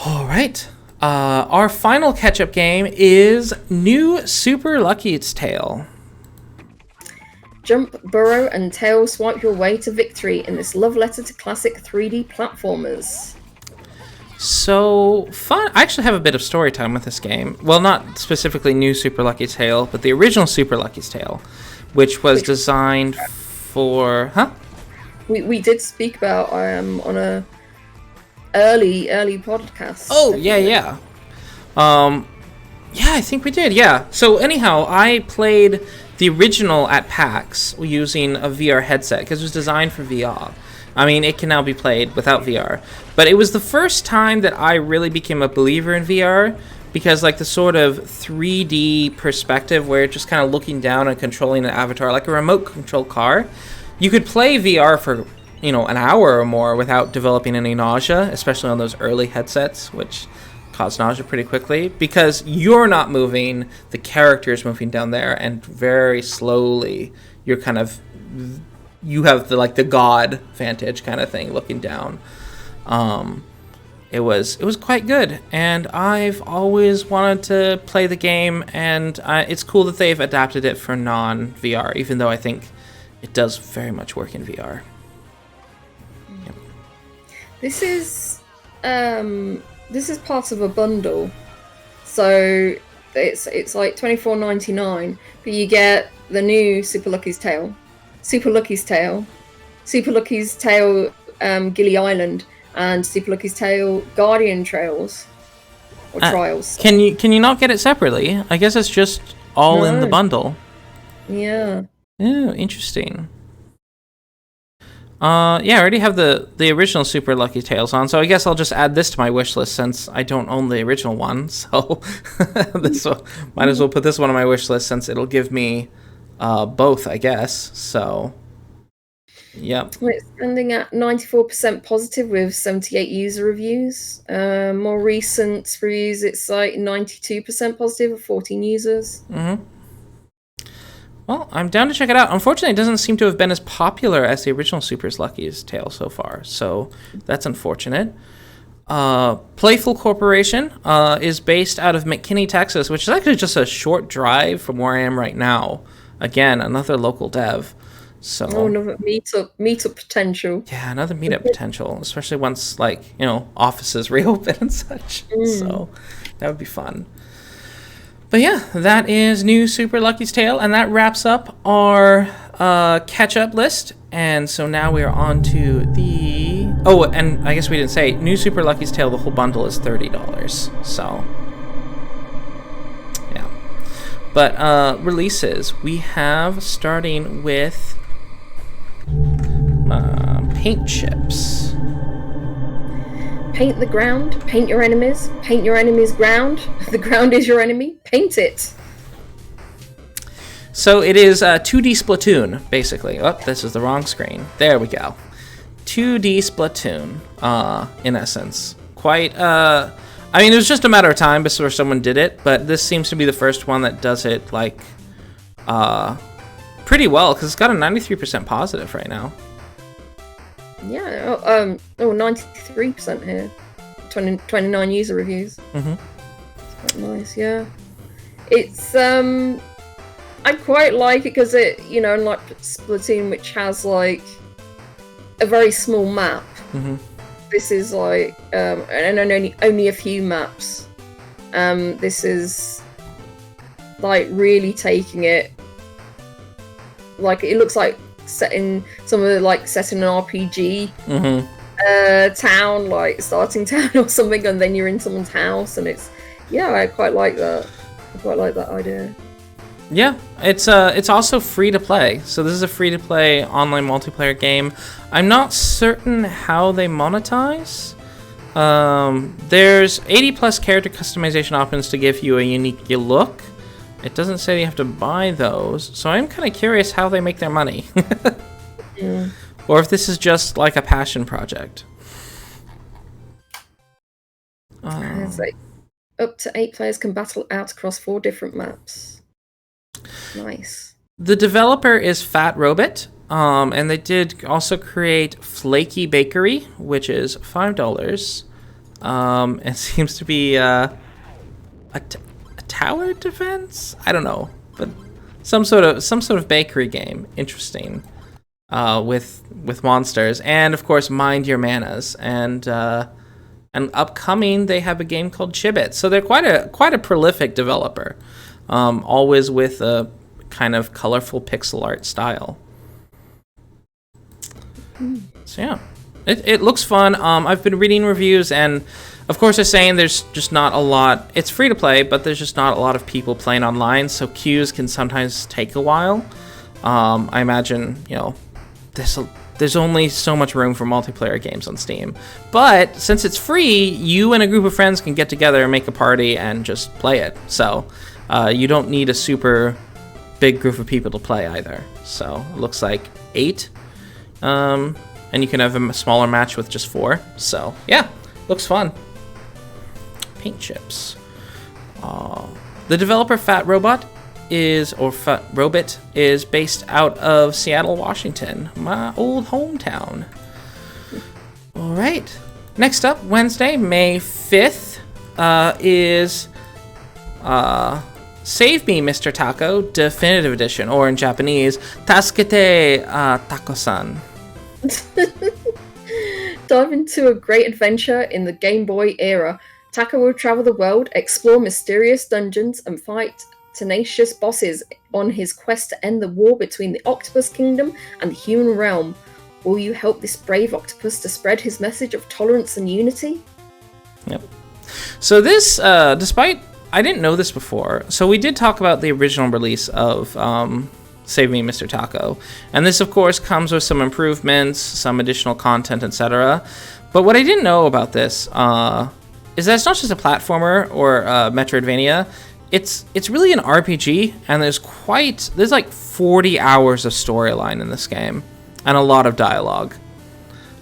All right. Our final catch-up game is New Super Lucky's Tale. Jump, burrow, and tail swipe your way to victory in this love letter to classic 3D platformers. So fun. I actually have a bit of story time with this game. Well, not specifically New Super Lucky's Tale, but the original Super Lucky's Tale, which was designed for... We did speak about on a early podcast. Oh, yeah. Yeah, I think we did, yeah. So anyhow, I played the original at PAX using a VR headset, because it was designed for VR. I mean, it can now be played without VR. But it was the first time that I really became a believer in VR, because like the sort of 3D perspective where you're just kind of looking down and controlling an avatar like a remote control car, you could play VR for, an hour or more without developing any nausea, especially on those early headsets, which cause nausea pretty quickly, because you're not moving, the character's moving down there, and very slowly you're kind of... You have the god vantage kind of thing looking down. It was quite good, and I've always wanted to play the game, and it's cool that they've adapted it for non-VR, even though I think it does very much work in VR. Yep. This is part of a bundle, so it's like $24.99, but you get the new Super Lucky's Tale, Super Lucky's Tale, Gilly Island, and Super Lucky's Tale Guardian Trails, or Trials. Can you not get it separately? I guess it's just all in the bundle. Yeah. Oh, interesting. I already have the original Super Lucky Tales on, so I guess I'll just add this to my wish list since I don't own the original one. So might as well put this one on my wish list since it'll give me both, I guess. So, yep. It's ending at 94% positive with 78 user reviews. More recent reviews, it's like 92% positive with 14 users. Mm-hmm. Well, I'm down to check it out. Unfortunately, it doesn't seem to have been as popular as the original Super Lucky's Tale so far, so that's unfortunate. Playful Corporation is based out of McKinney, Texas, which is actually just a short drive from where I am right now. Again, another local dev. So another meetup potential. Yeah, another meetup potential, especially once offices reopen and such. So that would be fun. But yeah, that is New Super Lucky's Tale, and that wraps up our catch-up list. And so now we are on to the... Oh, and I guess we didn't say, New Super Lucky's Tale, the whole bundle is $30. So, yeah. But releases, we have, starting with paint chips. Paint the ground, paint your enemies ground. The ground is your enemy, paint it. So it is 2D Splatoon, basically. Oh, this is the wrong screen. There we go. 2D Splatoon, in essence. Quite, I mean, it was just a matter of time before someone did it, but this seems to be the first one that does it, like, pretty well, because it's got a 93% positive right now. Yeah, 93% here. 29 user reviews. Mm-hmm. It's quite nice, yeah. It's, I quite like it because it, you know, unlike Splatoon, which has, like, a very small map, this is, like, and only a few maps. This is, like, really taking it, like, it looks like set in an RPG town, like starting town or something, and then you're in someone's house, and it's, yeah, I quite like that. I quite like that idea. Yeah, it's also free to play. So this is a free to play online multiplayer game. I'm not certain how they monetize. There's 80 plus character customization options to give you a unique look. It doesn't say you have to buy those, so I'm kind of curious how they make their money. Yeah. Or if this is just like a passion project. It's like up to 8 players can battle out across 4 different maps. Nice. The developer is Fat Robot, and they did also create Flaky Bakery, which is $5. It seems to be a tower defense? I don't know, but some sort of bakery game. Interesting. With monsters, and of course Mind Your Manas, and upcoming they have a game called Chibit. So they're quite a prolific developer, always with a kind of colorful pixel art style. So yeah, it looks fun. I've been reading reviews, and of course they're saying there's just not a lot. It's free to play, but there's just not a lot of people playing online, so queues can sometimes take a while. I imagine, you know, there's only so much room for multiplayer games on Steam. But since it's free, you and a group of friends can get together and make a party and just play it. So you don't need a super big group of people to play either. So it looks like 8. And you can have a smaller match with just 4. So yeah, looks fun. Paint chips. The developer Fat Robot is based out of Seattle, Washington, my old hometown. All right. Next up, Wednesday, May 5th, is Save Me, Mr. Tako, Definitive Edition, or in Japanese, Tasukete Tako-san. Dive into a great adventure in the Game Boy era. Tako will travel the world, explore mysterious dungeons, and fight tenacious bosses on his quest to end the war between the Octopus Kingdom and the human realm. Will you help this brave octopus to spread his message of tolerance and unity? Yep. So this, despite, I didn't know this before, so we did talk about the original release of Save Me, Mr. Tako, and this of course comes with some improvements, some additional content, etc. But what I didn't know about this is that it's not just a platformer or Metroidvania. It's really an RPG, and there's like 40 hours of storyline in this game, and a lot of dialogue,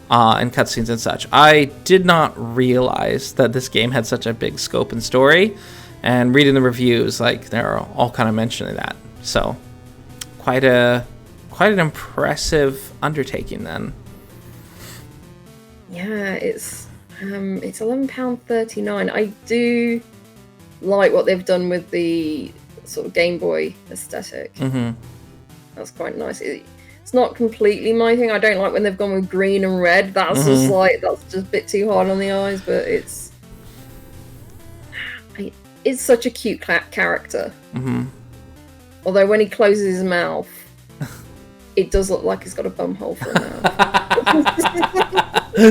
and cutscenes and such. I did not realize that this game had such a big scope and story, and reading the reviews, like, they're all kind of mentioning that. So, quite an impressive undertaking then. Yeah, it's £11.39. I do like what they've done with the sort of Game Boy aesthetic. That's quite nice. It's not completely my thing. I don't like when they've gone with green and red. That's just a bit too hard on the eyes, but it's such a cute character. Although when he closes his mouth, it does look like he's got a bum hole for a mouth.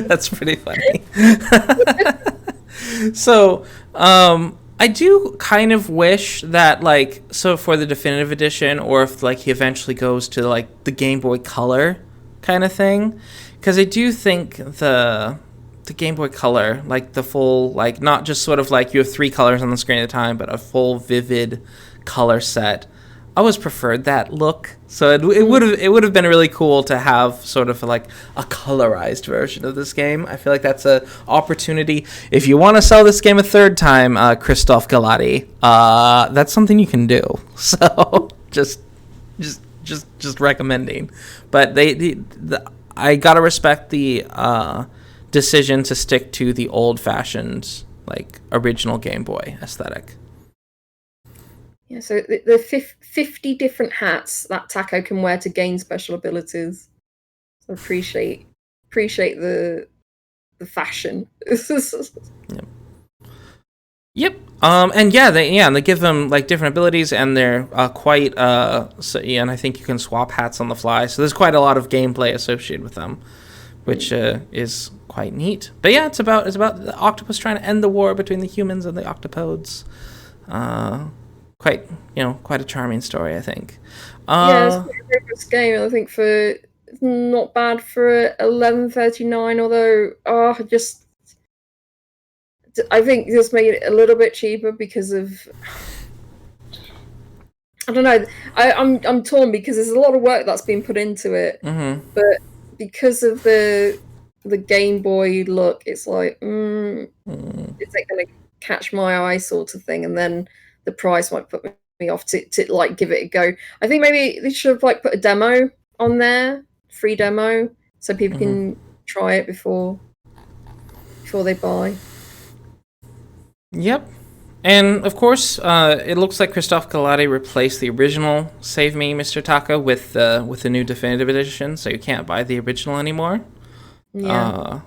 That's pretty funny. So, I do kind of wish that, like, so for the definitive edition, or if, like, he eventually goes to, like, the Game Boy Color kind of thing, because I do think the Game Boy Color, like, the full, like, not just sort of, like, you have 3 colors on the screen at a time, but a full vivid color set, always preferred that look. So it would have been really cool to have sort of like a colorized version of this game. I feel like that's a opportunity. If you want to sell this game a third time, Christoph Galati, that's something you can do. So just recommending. But I gotta respect the decision to stick to the old-fashioned, like, original Game Boy aesthetic. Yeah, so the 50 different hats that Tako can wear to gain special abilities. So appreciate the fashion. Yep. And they give them like different abilities, and they're quite and I think you can swap hats on the fly. So there's quite a lot of gameplay associated with them, which is quite neat. But yeah, it's about the octopus trying to end the war between the humans and the octopodes. Quite a charming story, I think. It's a very good game. I think for not bad for $11.39. Although I think just made it a little bit cheaper because of, I don't know. I'm torn because there's a lot of work that's been put into it, but because of the Game Boy look, it's like, is it going to catch my eye sort of thing? And then the price might put me off to like give it a go. I think maybe they should have like put a demo on there, free demo, so people can try it before they buy. Yep. And of course, it looks like Christoph Galati replaced the original Save Me, Mr. Tako with the new definitive edition, so you can't buy the original anymore. Yeah.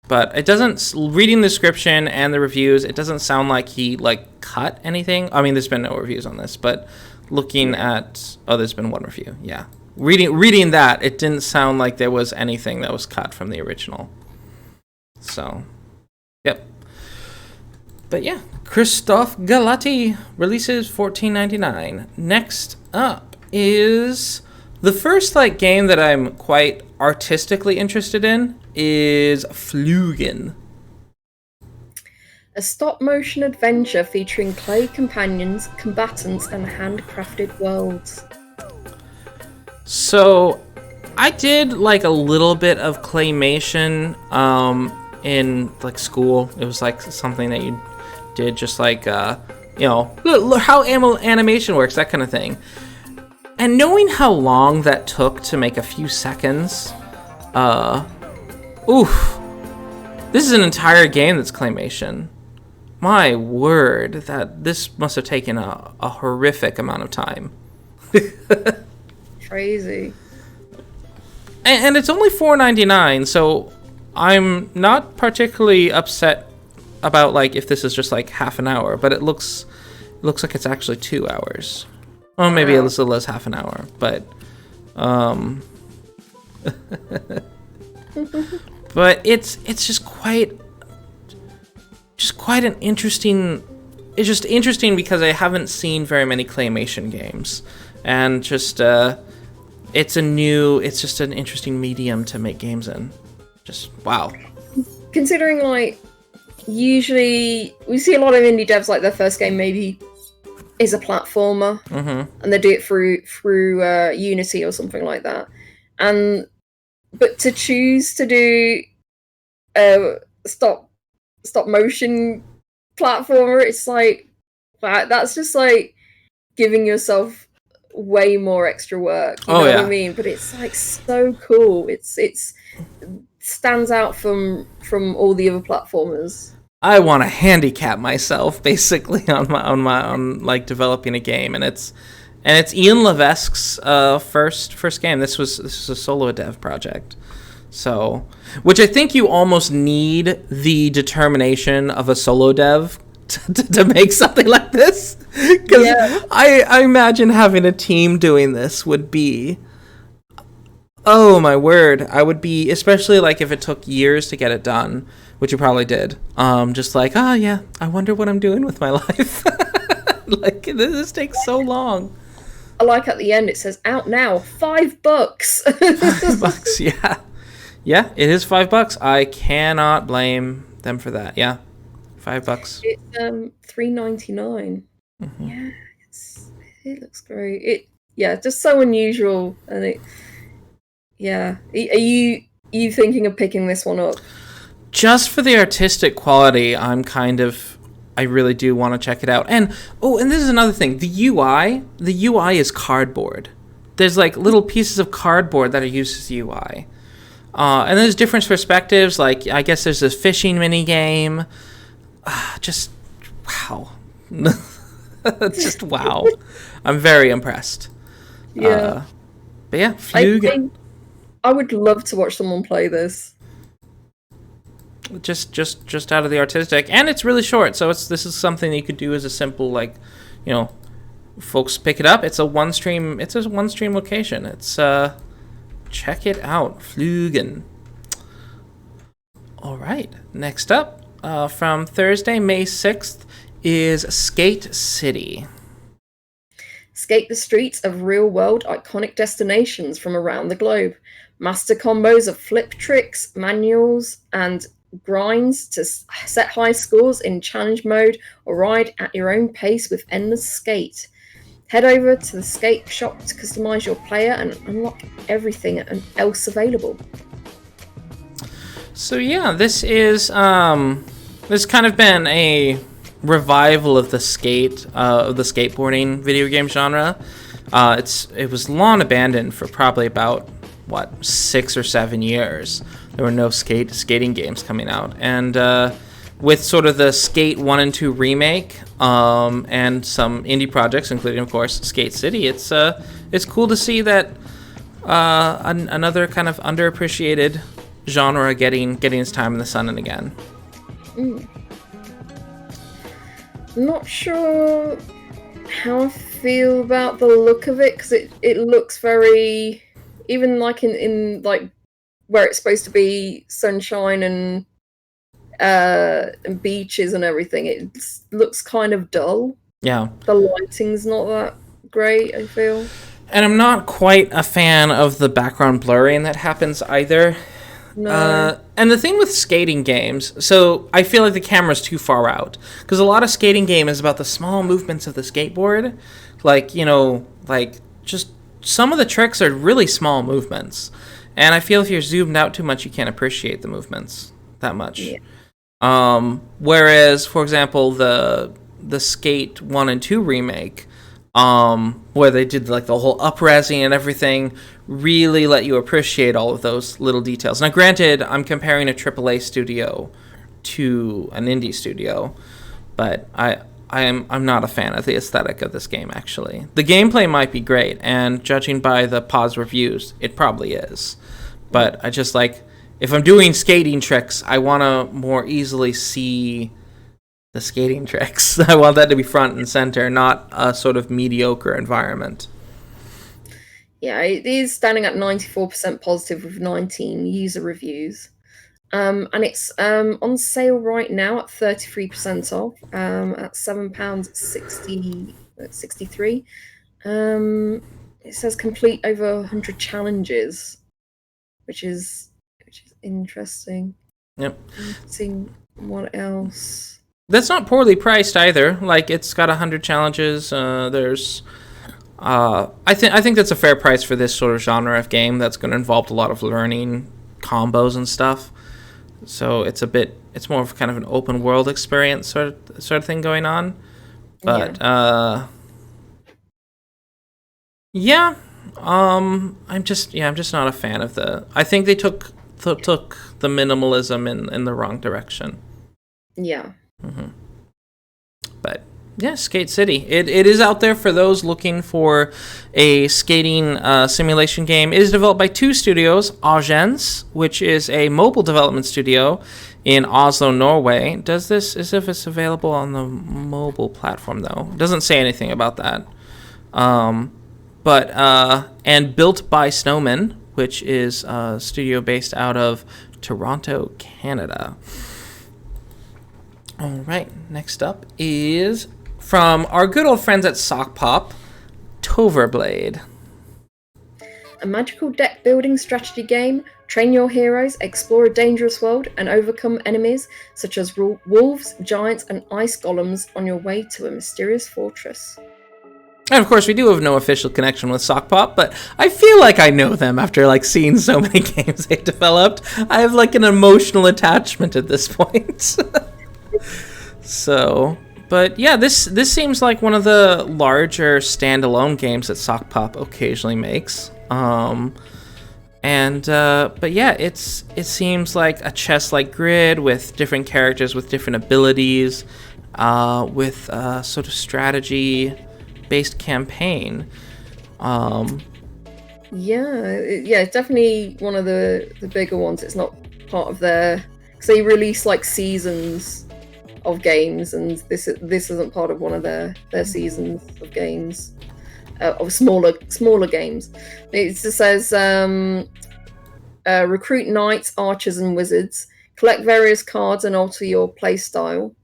But it doesn't, reading the description and the reviews, it doesn't sound like he like cut anything. I mean, there's been no reviews on this, but looking at, there's been one review. Yeah. Reading that, it didn't sound like there was anything that was cut from the original. So, yep. But yeah, Christoph Galati releases $14.99. Next up is the first like game that I'm quite artistically interested in is Floogen. A stop-motion adventure featuring clay companions, combatants, and handcrafted worlds. So, I did like a little bit of claymation in like school. It was like something that you did, just like look how animation works, that kind of thing. And knowing how long that took to make a few seconds, this is an entire game that's claymation. My word, that this must have taken a horrific amount of time. Crazy. And it's only $4.99, so I'm not particularly upset about like if this is just like half an hour, but it looks like it's actually 2 hours. Well, maybe it's a less half an hour, but but it's just quite an interesting. It's just interesting because I haven't seen very many claymation games, and just it's just an interesting medium to make games in. Just wow. Considering like usually we see a lot of indie devs like their first game maybe is a platformer, and they do it through Unity or something like that. But to choose to do stop motion platformer, it's like that's just like giving yourself way more extra work. You know what I mean? But it's like so cool. It's stands out from all the other platformers. I want to handicap myself basically on like developing a game, and it's Ian Levesque's first game. This was a solo dev project, so which I think you almost need the determination of a solo dev to make something like this, because I imagine having a team doing this would be, oh my word, I would be, especially like if it took years to get it done, which you probably did. Just like, I wonder what I'm doing with my life. Like, this takes so long. I like at the end it says out now, $5. $5, yeah. Yeah, it is $5. I cannot blame them for that. Yeah. $5. It's $3.99. Yeah, It looks great. Just so unusual, and Are you thinking of picking this one up? Just for the artistic quality, I really do want to check it out. And this is another thing. The UI is cardboard. There's like little pieces of cardboard that are used as UI. And there's different perspectives. Like, I guess there's this fishing mini game. Just wow. Just wow. I'm very impressed. Yeah. But yeah, Floogen. I would love to watch someone play this. Just out of the artistic, and it's really short, so this is something that you could do as a simple, like, folks pick it up. It's a one stream location. It's check it out, Floogen. All right, next up, from Thursday, May 6th, is Skate City. Skate the streets of real-world iconic destinations from around the globe. Master combos of flip tricks, manuals, and grinds to set high scores in challenge mode or ride at your own pace with endless skate. Head over to the skate shop to customize your player and unlock everything else available. So yeah, this is this kind of been a revival of the skateboarding video game genre. It was long abandoned for probably about 6 or 7 years. There were no skating games coming out, and with sort of the Skate 1 and 2 remake and some indie projects, including of course Skate City, it's cool to see that another kind of underappreciated genre getting its time in the sun and again. Not sure how I feel about the look of it, because it looks very, even like in like where it's supposed to be sunshine and beaches and everything, it looks kind of dull. Yeah, the lighting's not that great, I feel. And I'm not quite a fan of the background blurring that happens either. No. And the thing with skating games, so I feel like the camera's too far out, because a lot of skating game is about the small movements of the skateboard, like just some of the tricks are really small movements, and I feel if you're zoomed out too much, you can't appreciate the movements that much. Yeah. Whereas, for example, the Skate 1 and 2 remake, where they did like the whole up-resing and everything, really let you appreciate all of those little details. Now, granted, I'm comparing a AAA studio to an indie studio, but I'm not a fan of the aesthetic of this game, actually. The gameplay might be great, and judging by the pause reviews, it probably is. But I just if I'm doing skating tricks, I want to more easily see the skating tricks. I want that to be front and center, not a sort of mediocre environment. Yeah, it is standing at 94% positive with 19 user reviews. And it's on sale right now at 33% off, at £7.63. It says complete over 100 challenges, which is interesting. Yep. Seeing what else. That's not poorly priced either. Like, it's got 100 challenges. There's I think that's a fair price for this sort of genre of game that's going to involve a lot of learning combos and stuff. So it's more of kind of an open world experience sort of thing going on. But I'm just not a fan of the. I think they took the minimalism in the wrong direction. Yeah. Mm-hmm. But yeah, Skate City. It is out there for those looking for a skating simulation game. It is developed by two studios, Agens, which is a mobile development studio in Oslo, Norway. Does this as if it's available on the mobile platform though? It doesn't say anything about that. And built by Snowman, which is a studio based out of Toronto, Canada. All right, next up is from our good old friends at Sokpop, Toverblade. A magical deck building strategy game. Train your heroes, explore a dangerous world, and overcome enemies such as wolves, giants, and ice golems on your way to a mysterious fortress. And of course, we do have no official connection with Sokpop, but I feel like I know them after like seeing so many games they've developed. I have like an emotional attachment at this point. So, but yeah, this seems like one of the larger standalone games that Sokpop occasionally makes. But yeah, it seems like a chess-like grid with different characters with different abilities, with sort of strategy-based campaign. It's definitely one of the bigger ones. It's not part of their, because they release like seasons of games, and this isn't part of one of their seasons of games, of smaller games. It just says recruit knights, archers, and wizards. Collect various cards and alter your play style.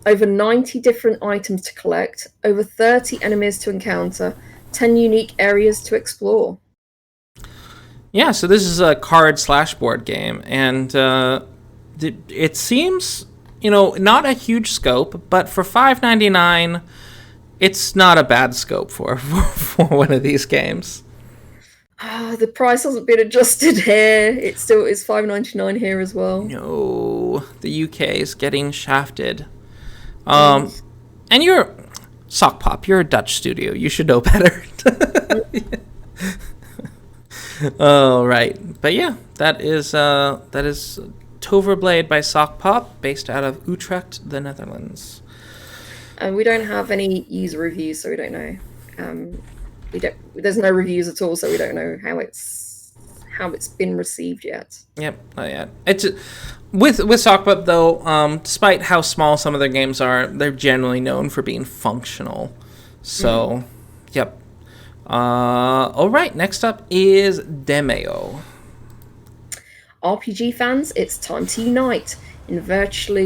Over 90 different items to collect. Over 30 enemies to encounter. 10 unique areas to explore. Yeah, so this is a card/board game, and it seems, not a huge scope, but for $5.99, it's not a bad scope for one of these games. The price hasn't been adjusted here. It still is $5.99 here as well. No, the UK is getting shafted. And you're Sokpop. You're a Dutch studio. You should know better. All right, but yeah, that is Toverblade by Sokpop, based out of Utrecht, the Netherlands. And we don't have any user reviews, so we don't know. There's no reviews at all, so we don't know how it's been received yet. Yep, not yet. It's with Sokpop though. Despite how small some of their games are, they're generally known for being functional. So, Yep. All right. Next up is Demeo. RPG fans, it's time to unite in virtual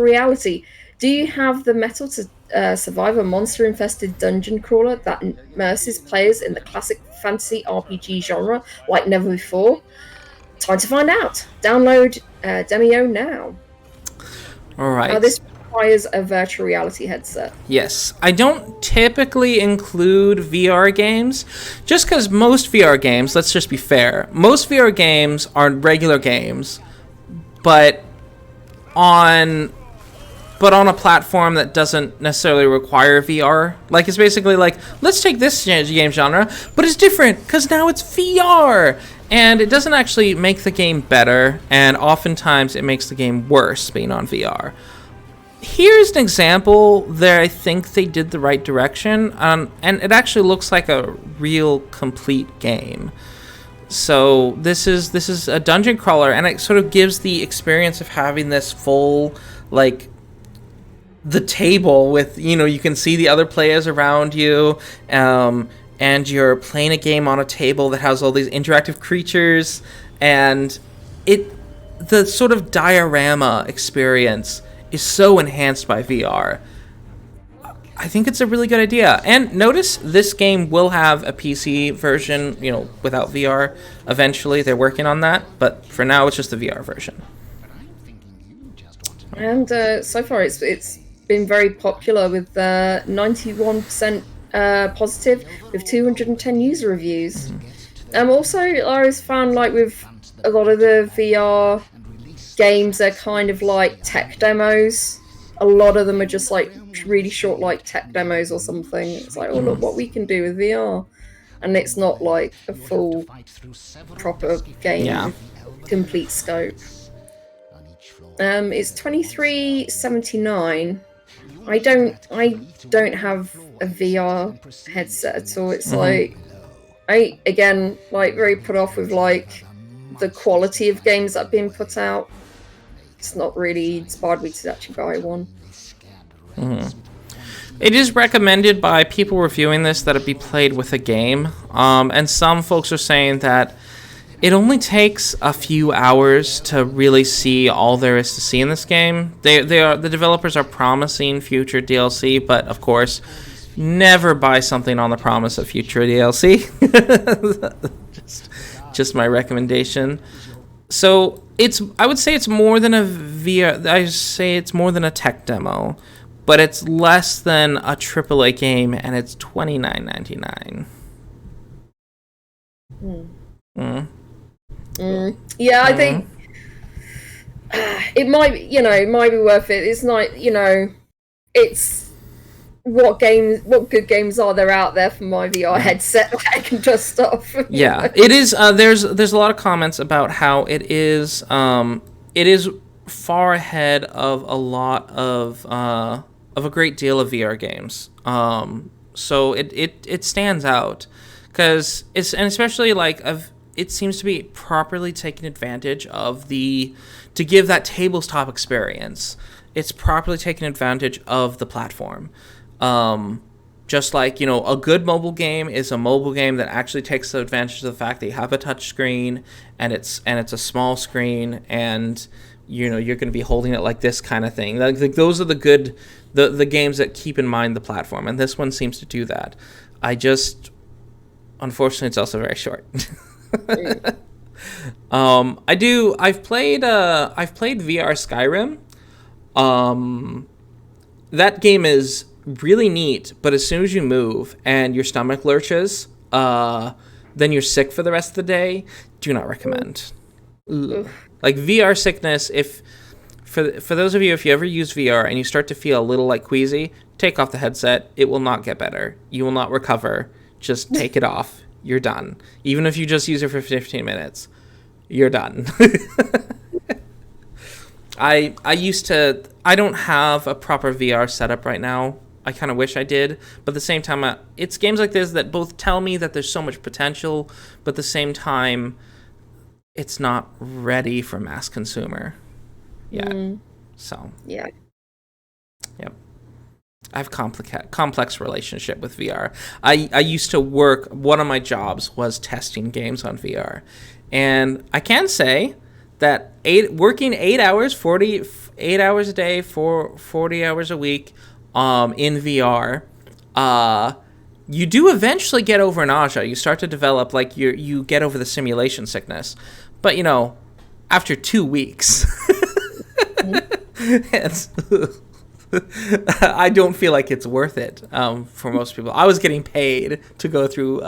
reality. Do you have the mettle to survive a monster-infested dungeon crawler that immerses players in the classic fantasy RPG genre like never before? Time to find out. Download Demeo now. All right. Now, this requires a virtual reality headset. Yes. I don't typically include VR games, just because most VR games, let's just be fair, most VR games are regular games, but on a platform that doesn't necessarily require VR. Like, it's basically like, let's take this game genre, but it's different because now it's VR. And it doesn't actually make the game better, and oftentimes it makes the game worse being on VR. Here's an example that I think they did the right direction, and it actually looks like a real complete game. So this is a dungeon crawler, and it sort of gives the experience of having this full, like, the table with, you can see the other players around you, and you're playing a game on a table that has all these interactive creatures, and the sort of diorama experience is so enhanced by VR. I think it's a really good idea. And notice this game will have a PC version, without VR eventually. They're working on that, but for now it's just the VR version. And so far it's been very popular with 91% positive with 210 user reviews. Also, I always found like with a lot of the VR games, they're kind of like tech demos. A lot of them are just like really short, like tech demos or something. It's like, oh look what we can do with VR, and it's not like a full proper game with complete scope. It's $23.79. I don't have a VR headset at all. It's like I again like very put off with like the quality of games that have been put out. It's not really inspired me to actually buy one. It is recommended by people reviewing this that it be played with a game, and some folks are saying that it only takes a few hours to really see all there is to see in this game. The developers are promising future DLC, but of course, never buy something on the promise of future DLC. just my recommendation. So I would say it's more than a VR. I say it's more than a tech demo, but it's less than a AAA game, and it's $29.99. Yeah, I think it might be worth it. It's not, it's what good games are there out there for my VR headset that I can dust off. Yeah, it is. There's a lot of comments about how it is far ahead of a lot of a great deal of VR games. So it stands out because and especially it seems to be properly taking advantage of to give that tabletop experience. It's properly taking advantage of the platform. Just like, a good mobile game is a mobile game that actually takes advantage of the fact that you have a touch screen and it's a small screen and you're going to be holding it like this kind of thing. Like those are the games that keep in mind the platform, and this one seems to do that. Unfortunately, it's also very short. I've played VR Skyrim. That game is really neat, but as soon as you move and your stomach lurches, then you're sick for the rest of the day. Do not recommend. Like VR sickness, for those of you, if you ever use VR and you start to feel a little queasy, take off the headset. It will not get better. You will not recover. Just take it off. You're done. Even if you just use it for 15 minutes, you're done. I don't have a proper VR setup right now. I kind of wish I did, but at the same time, it's games like this that both tell me that there's so much potential, but at the same time, it's not ready for mass consumer yet. So yeah, yep. I have complex relationship with VR. I used to work. One of my jobs was testing games on VR, and I can say that working 8 hours, 48 hours a day for 40 hours a week, in VR, you do eventually get over nausea. You start to develop you get over the simulation sickness, but after 2 weeks, I don't feel like it's worth it for most people. I was getting paid to go through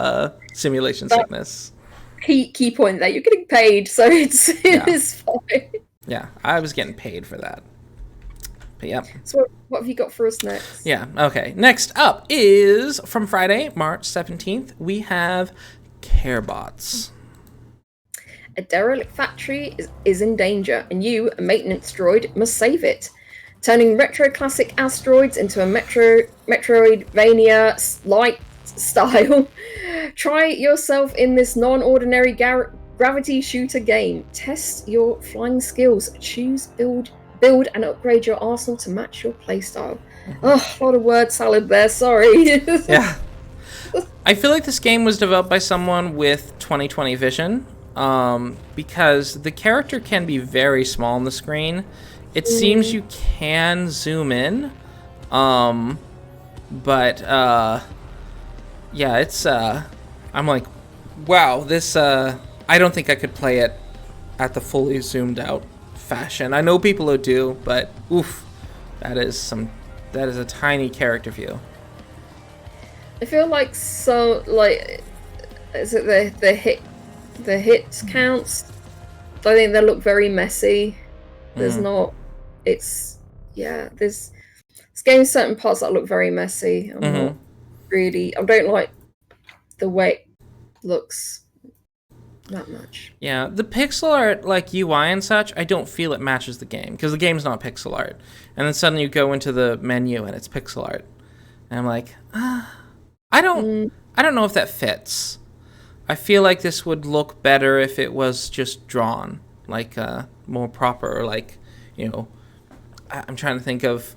simulation sickness. Key point there. You're getting paid, so it's fine. Yeah, I was getting paid for that. But yep. So what have you got for us next? Yeah, okay. Next up is, from Friday, March 17th, we have Carebotz. A derelict factory is in danger, and you, a maintenance droid, must save it. Turning retro classic asteroids into a Metroidvania-like style. Try yourself in this non-ordinary gravity shooter game. Test your flying skills. Choose, build, and upgrade your arsenal to match your playstyle. Oh, a lot of word salad there, sorry. Yeah. I feel like this game was developed by someone with 20/20 vision, because the character can be very small on the screen. It seems you can zoom in, but yeah, it's I'm like, wow, this I don't think I could play it at the fully zoomed out fashion. I know people who do, but oof, that is a tiny character view. I feel like is it the hit counts? I think they look very messy. There's not. This game's certain parts that look very messy. I don't like the way it looks that much. Yeah, the pixel art, UI and such, I don't feel it matches the game, because the game's not pixel art. And then suddenly you go into the menu and it's pixel art. And I'm like, I don't know if that fits. I feel like this would look better if it was just drawn, more proper, I'm trying to think of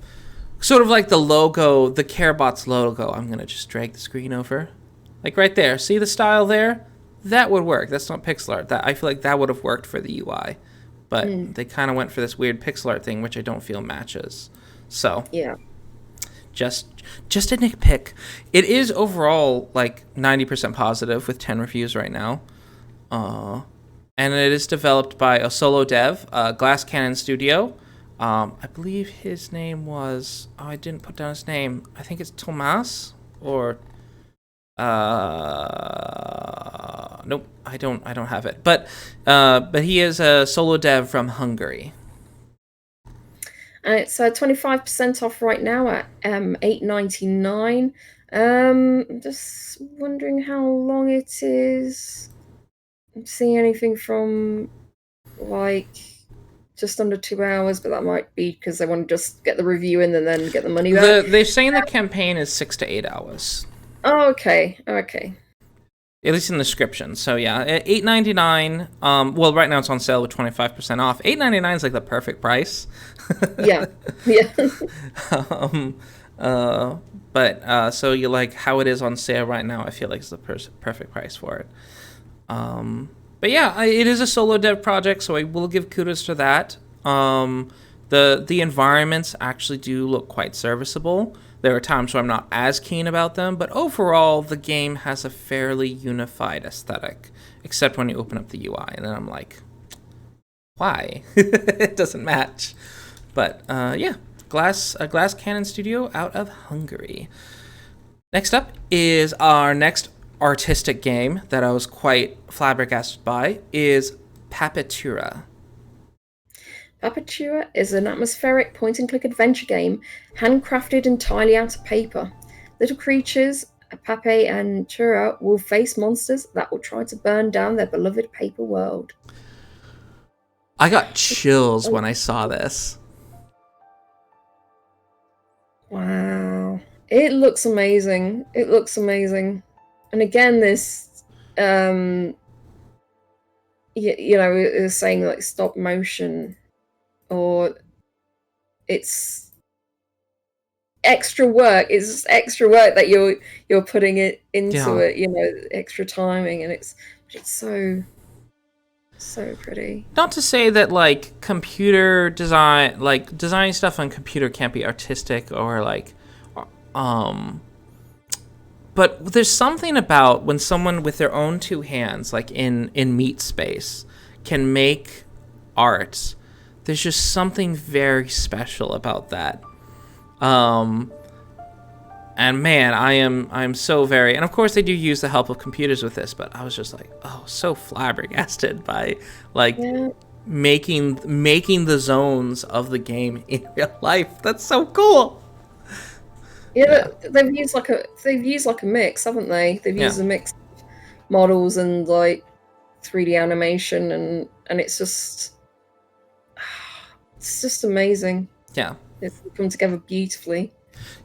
sort of like the logo, the Carebotz logo. I'm going to just drag the screen over. Right there. See the style there? That would work. That's not pixel art. I feel like that would have worked for the UI. But they kind of went for this weird pixel art thing, which I don't feel matches. So, yeah. Just a nitpick. It is overall 90% positive with 10 reviews right now. And it is developed by a solo dev, Glasscannon Studio. I believe his name was. Oh, I didn't put down his name. I think it's Tomas or. Nope, I don't have it. But he is a solo dev from Hungary. And it's 25% off right now at $8.99. I'm just wondering how long it is. I'm seeing anything from like just under 2 hours, but that might be because they want to just get the review in and then get the money back. They're saying the campaign is 6 to 8 hours. Oh, okay. At least in the description. So yeah, $8.99. Well, right now it's on sale with 25% off. $8.99 is like the perfect price. Yeah. So you like how it is on sale right now. I feel like it's the perfect price for it. But yeah, it is a solo dev project, so I will give kudos to that. The environments actually do look quite serviceable. There are times where I'm not as keen about them, but overall, the game has a fairly unified aesthetic, except when you open up the UI, and then I'm like, why? It doesn't match. But yeah, Glasscannon studio out of Hungary. Next up is our next artistic game that I was quite flabbergasted by is Papetura. Papetura is an atmospheric point-and-click adventure game handcrafted entirely out of paper. Little creatures, Pape and Tura, will face monsters that will try to burn down their beloved paper world. I got chills when I saw this. Wow. It looks amazing. And again, this, it was saying like stop motion, or it's extra work. It's just extra work that you're putting it into it. Extra timing, and it's so pretty. Not to say that like computer design, like designing stuff on computer can't be artistic or like, but there's something about when someone with their own two hands, like in meat space, can make art. There's just something very special about that. And man, I'm so very, and of course they do use the help of computers with this, but I was just like, oh, so flabbergasted by like making the zones of the game in real life. That's so cool. Yeah, they've used like a mix, haven't they? They've used a mix of models and like 3D animation, and it's just amazing. Yeah, it's come together beautifully.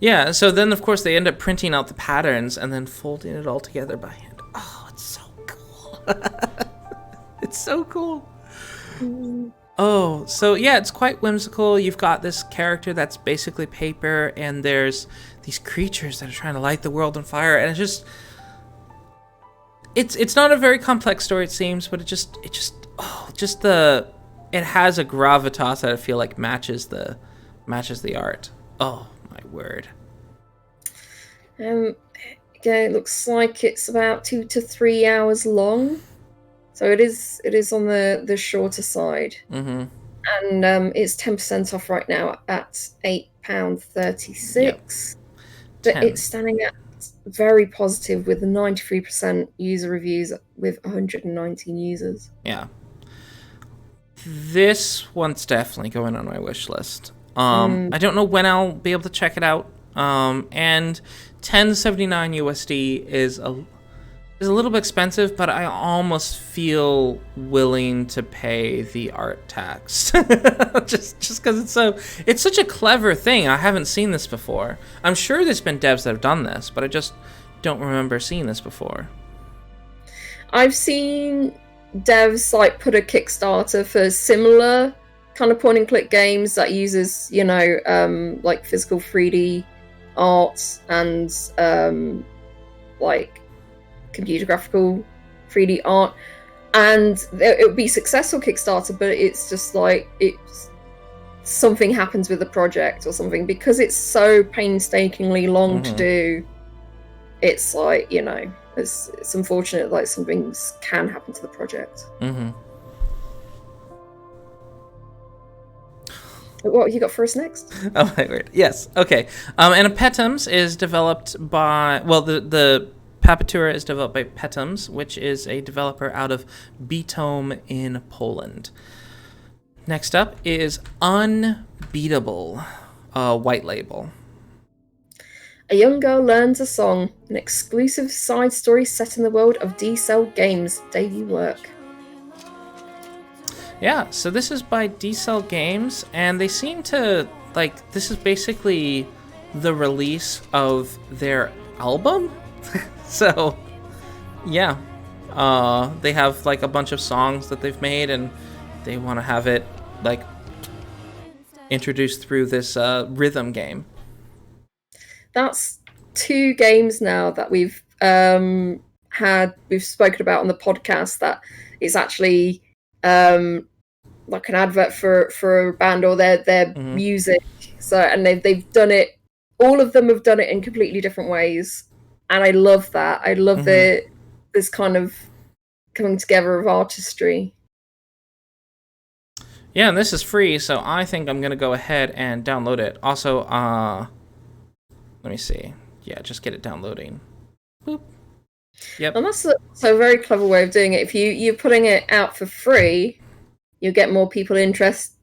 Yeah, so then of course they end up printing out the patterns and then folding it all together by hand. Oh, it's so cool. It's so cool. Oh, so yeah, it's quite whimsical. You've got this character that's basically paper, and there's these creatures that are trying to light the world on fire, and it's not a very complex story, it seems, but it has a gravitas that I feel like matches the art. Oh my word. Again, it looks like it's about 2 to 3 hours long, so it is on the shorter side. Mm-hmm. And it's 10% off right now at £8.36. Yep. But it's standing at very positive with 93% user reviews with 119 users. Yeah. This one's definitely going on my wish list. I don't know when I'll be able to check it out. And $10.79 USD is a little bit expensive, but I almost feel willing to pay the art tax just because it's such a clever thing. I haven't seen this before. I'm sure there's been devs that have done this, but I just don't remember seeing this before. I've seen devs like put a Kickstarter for similar kind of point and click games that uses like physical 3D art and like computer graphical 3D art, and it would be successful Kickstarter, but it's just like something happens with the project or something because it's so painstakingly long to do. It's like it's unfortunate like some things can happen to the project. What have you got for us next? Oh my word. Yes. Okay. And a Petums is developed by, well, the Papetura is developed by Petums, which is a developer out of Bytom in Poland. Next up is Unbeatable, white label. A young girl learns a song, an exclusive side story set in the world of D-Cell Games' debut work. Yeah, so this is by D-Cell Games, and they seem to, like, this is basically the release of their album? So, yeah. They have, like, a bunch of songs that they've made, and they want to have it, like, introduced through this rhythm game. That's 2 games now that we've spoken about on the podcast that is actually like an advert for a band or their music. So, and they've done it. All of them have done it in completely different ways, and I love that. I love this kind of coming together of artistry. Yeah, and this is free, so I think I'm gonna go ahead and download it. Also, let me see. Yeah, just get it downloading. Boop. Yep. And that's a very clever way of doing it. If you're putting it out for free, you'll get more people interested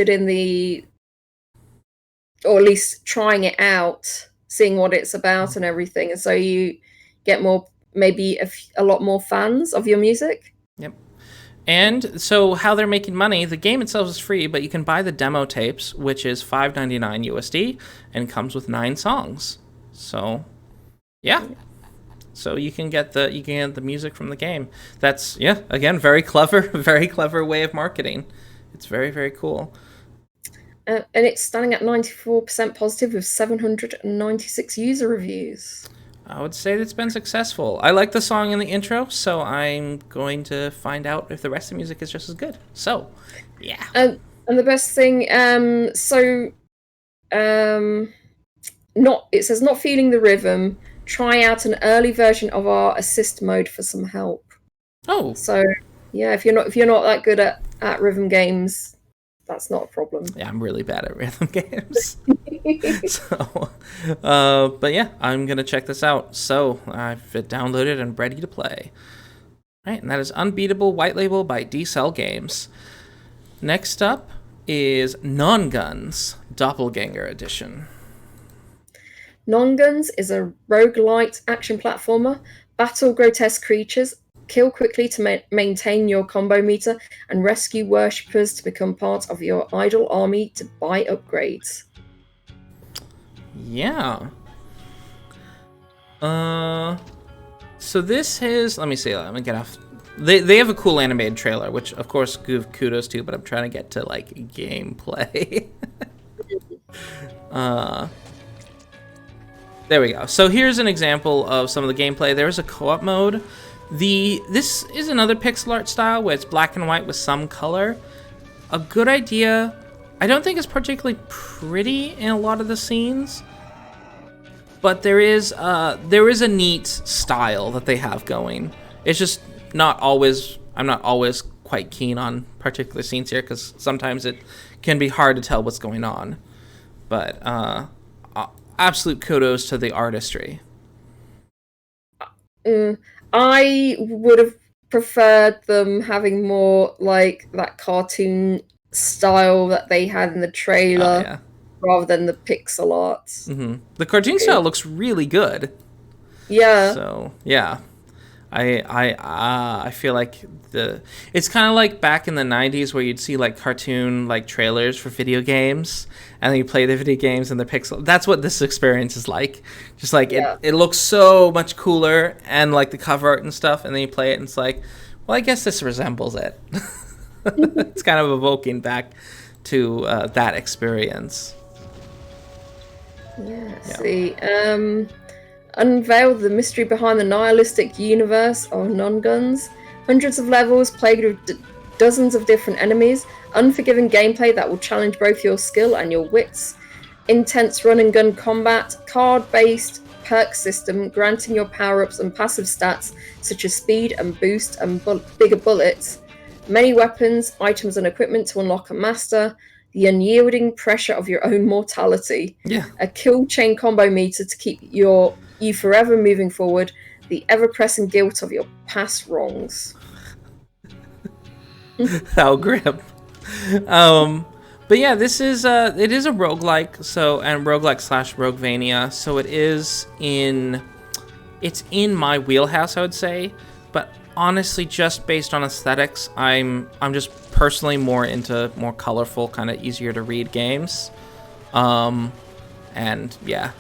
in the, or at least trying it out, seeing what it's about and everything. And so you get more, maybe a lot more fans of your music. Yep. And so how they're making money, the game itself is free, but you can buy the demo tapes, which is $5.99 USD, and comes with 9 songs. So, yeah. So you can get the music from the game. That's, yeah, again, very clever way of marketing. It's very, very cool. And it's standing at 94% positive with 796 user reviews. I would say it's been successful. I like the song in the intro, so I'm going to find out if the rest of the music is just as good. So, yeah. And the best thing, it says not feeling the rhythm. Try out an early version of our assist mode for some help. Oh. So, yeah, if you're not that good at rhythm games, that's not a problem. Yeah, I'm really bad at rhythm games. So, but yeah, I'm gonna check this out. So I've downloaded and ready to play. All right, and that is Unbeatable White Label by D-Cell Games. Next up is Non-Guns Doppelganger Edition. Non-Guns is a roguelite action platformer. Battle grotesque creatures, kill quickly to maintain your combo meter, and rescue worshippers to become part of your idle army to buy upgrades. Yeah. So this is, let me see, let me get off. They have a cool animated trailer, which of course give kudos to, but I'm trying to get to like gameplay. There we go. So here's an example of some of the gameplay. There's a co-op mode. This is another pixel art style where it's black and white with some color. A good idea. I don't think it's particularly pretty in a lot of the scenes, but there is a neat style that they have going. It's just not always. I'm not always quite keen on particular scenes here because sometimes it can be hard to tell what's going on. But absolute kudos to the artistry. I would have preferred them having more like that cartoon style that they had in the trailer, rather than the pixel art. Mm-hmm. The cartoon style looks really good. Yeah. So yeah, I feel like it's kind of like back in the 90s where you'd see like cartoon like trailers for video games, and then you play the video games and the pixel. That's what this experience is like. Just like it looks so much cooler, and like the cover art and stuff, and then you play it and it's like, well, I guess this resembles it. It's kind of evoking back to that experience. Yeah. See, unveil the mystery behind the nihilistic universe of Non-Guns. Hundreds of levels plagued with dozens of different enemies. Unforgiving gameplay that will challenge both your skill and your wits. Intense run-and-gun combat. Card-based perk system granting your power-ups and passive stats such as speed and boost and bigger bullets. Many weapons, items, and equipment to unlock and master. The unyielding pressure of your own mortality. Yeah. A kill chain combo meter to keep you forever moving forward. The ever-pressing guilt of your past wrongs. How grim. But yeah, this is it is a roguelike, and roguelike / Roguevania, so it's in my wheelhouse, I would say. But honestly, just based on aesthetics, I'm just personally more into more colorful, kind of easier to read games. And yeah,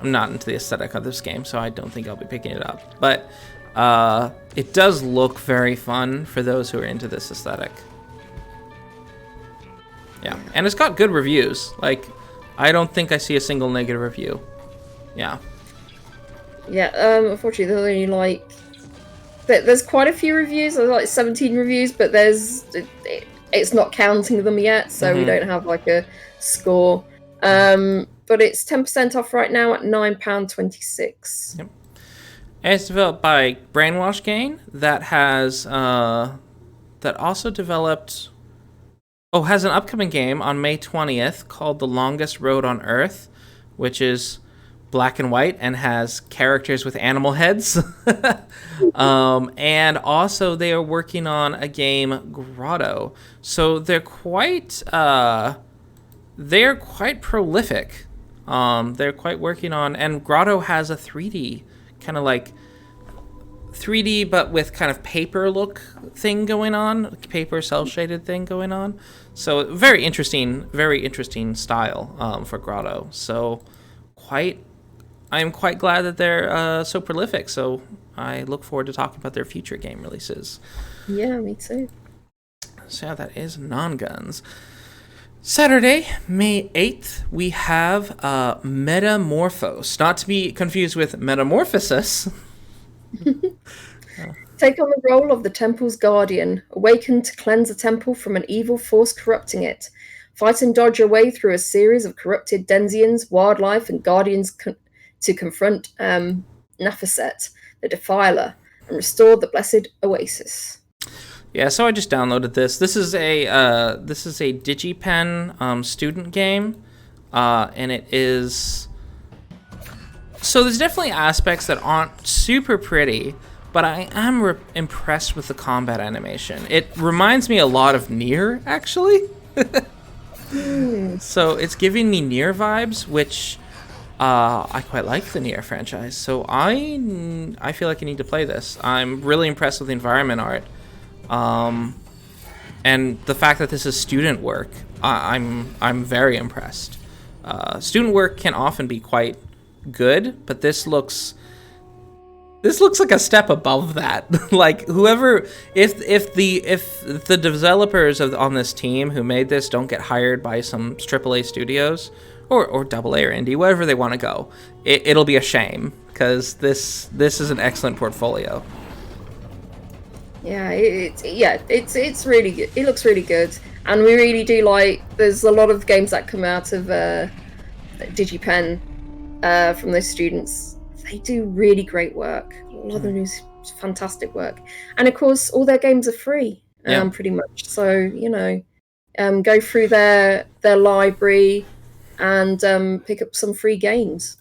I'm not into the aesthetic of this game, so I don't think I'll be picking it up. But it does look very fun for those who are into this aesthetic. Yeah, and it's got good reviews. Like, I don't think I see a single negative review. Yeah. Yeah, unfortunately, there's only like... There's quite a few reviews. There's like 17 reviews, but it's not counting them yet, so we don't have like a score. But it's 10% off right now at £9.26. Yep. And it's developed by Brainwash Game, that has that also developed... Oh, has an upcoming game on May 20th called The Longest Road on Earth, which is black and white and has characters with animal heads. And also they are working on a game, Grotto. So they're quite prolific. They're quite working on, and Grotto has a 3D kind of like 3D, but with kind of paper look thing going on, paper cell shaded thing going on. So very interesting style for Grotto. So I'm quite glad that they're so prolific. So I look forward to talking about their future game releases. Yeah, me too. So yeah, that is Non-Guns. Saturday, May 8th, we have Metamorphose. Not to be confused with Metamorphosis. Take on the role of the temple's guardian, awakened to cleanse a temple from an evil force corrupting it. Fight and dodge your way through a series of corrupted denizens, wildlife, and guardians to confront Nafeset, the Defiler, and restore the blessed oasis. Yeah, so I just downloaded this. This is a DigiPen student game, and it is... So there's definitely aspects that aren't super pretty, but I am impressed with the combat animation. It reminds me a lot of Nier, actually. So it's giving me Nier vibes, which I quite like the Nier franchise. So I feel like I need to play this. I'm really impressed with the environment art. And the fact that this is student work, I'm very impressed. Student work can often be quite good, but this looks like a step above that. Like, whoever, if the developers on this team who made this don't get hired by some AAA studios or AA or indie, wherever they want to go, it'll be a shame, because this is an excellent portfolio. Yeah, it's really good. It looks really good, and we really do like. There's a lot of games that come out of DigiPen from those students. They do really great work. A lot of them do fantastic work, and of course, all their games are free, pretty much. So go through their library and pick up some free games.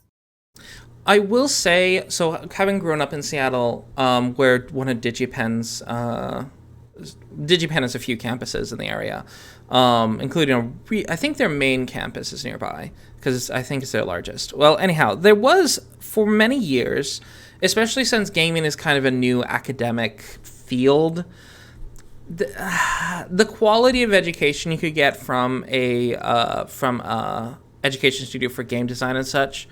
I will say, so having grown up in Seattle, where one of DigiPen has a few campuses in the area, including I think their main campus is nearby, because I think it's their largest. Well, anyhow, there was, for many years, especially since gaming is kind of a new academic field, the quality of education you could get from a education studio for game design and such,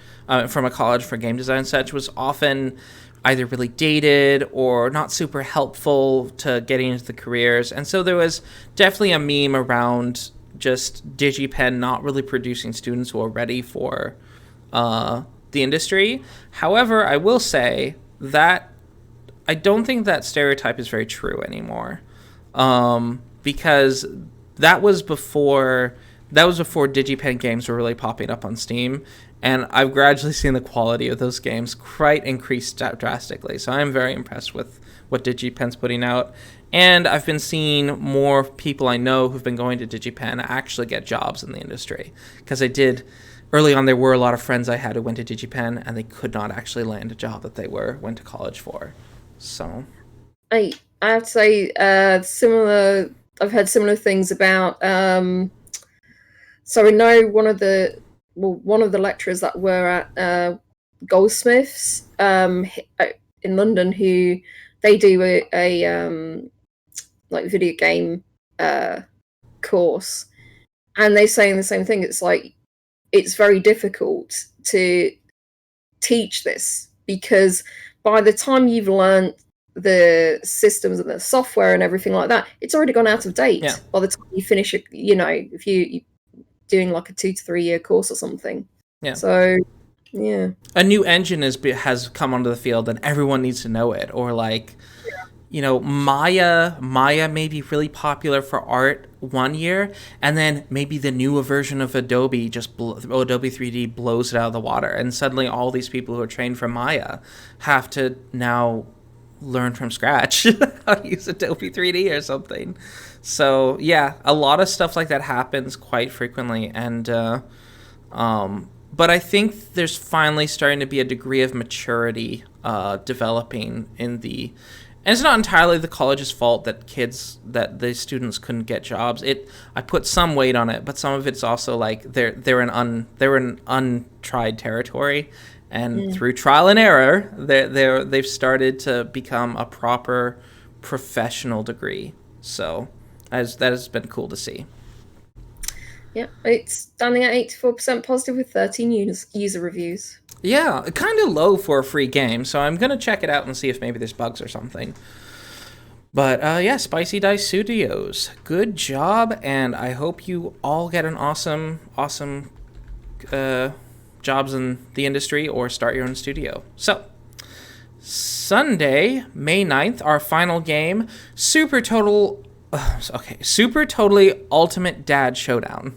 from a college for game design and such, was often either really dated or not super helpful to getting into the careers. And so there was definitely a meme around just DigiPen not really producing students who are ready for the industry. However, I will say that I don't think that stereotype is very true anymore, because that was before DigiPen games were really popping up on Steam, and I've gradually seen the quality of those games quite increase drastically. So I'm very impressed with what DigiPen's putting out. And I've been seeing more people I know who've been going to DigiPen actually get jobs in the industry. Because I did, early on, there were a lot of friends I had who went to DigiPen, and they could not actually land a job that they went to college for. So I have to say, similar. I've heard similar things about. So I know one of the lecturers that were at Goldsmiths in London, who they do a like video game course, and they're saying the same thing. It's like it's very difficult to teach this because by the time you've learned the systems and the software and everything like that, it's already gone out of date. Yeah. By the time you finish it, if you doing like a 2 to 3 year course or something. Yeah. So, yeah. A new engine has come onto the field, and everyone needs to know it. Or like, Maya may be really popular for art one year, and then maybe the newer version of Adobe Adobe 3D blows it out of the water, and suddenly all these people who are trained from Maya have to now learn from scratch how to use Adobe 3D or something. So yeah, a lot of stuff like that happens quite frequently, and but I think there's finally starting to be a degree of maturity developing in the. And it's not entirely the college's fault that the students couldn't get jobs. I put some weight on it, but some of it's also like they're in untried territory, and through trial and error, they've started to become a proper professional degree. So that has been cool to see. Yeah, it's standing at 84% positive with 13 user reviews. Yeah, kind of low for a free game, so I'm going to check it out and see if maybe there's bugs or something. But yeah, Spicy Dice Studios, good job, and I hope you all get an awesome jobs in the industry or start your own studio. So, Sunday, May 9th, our final game, Super Totally Ultimate Dad Showdown.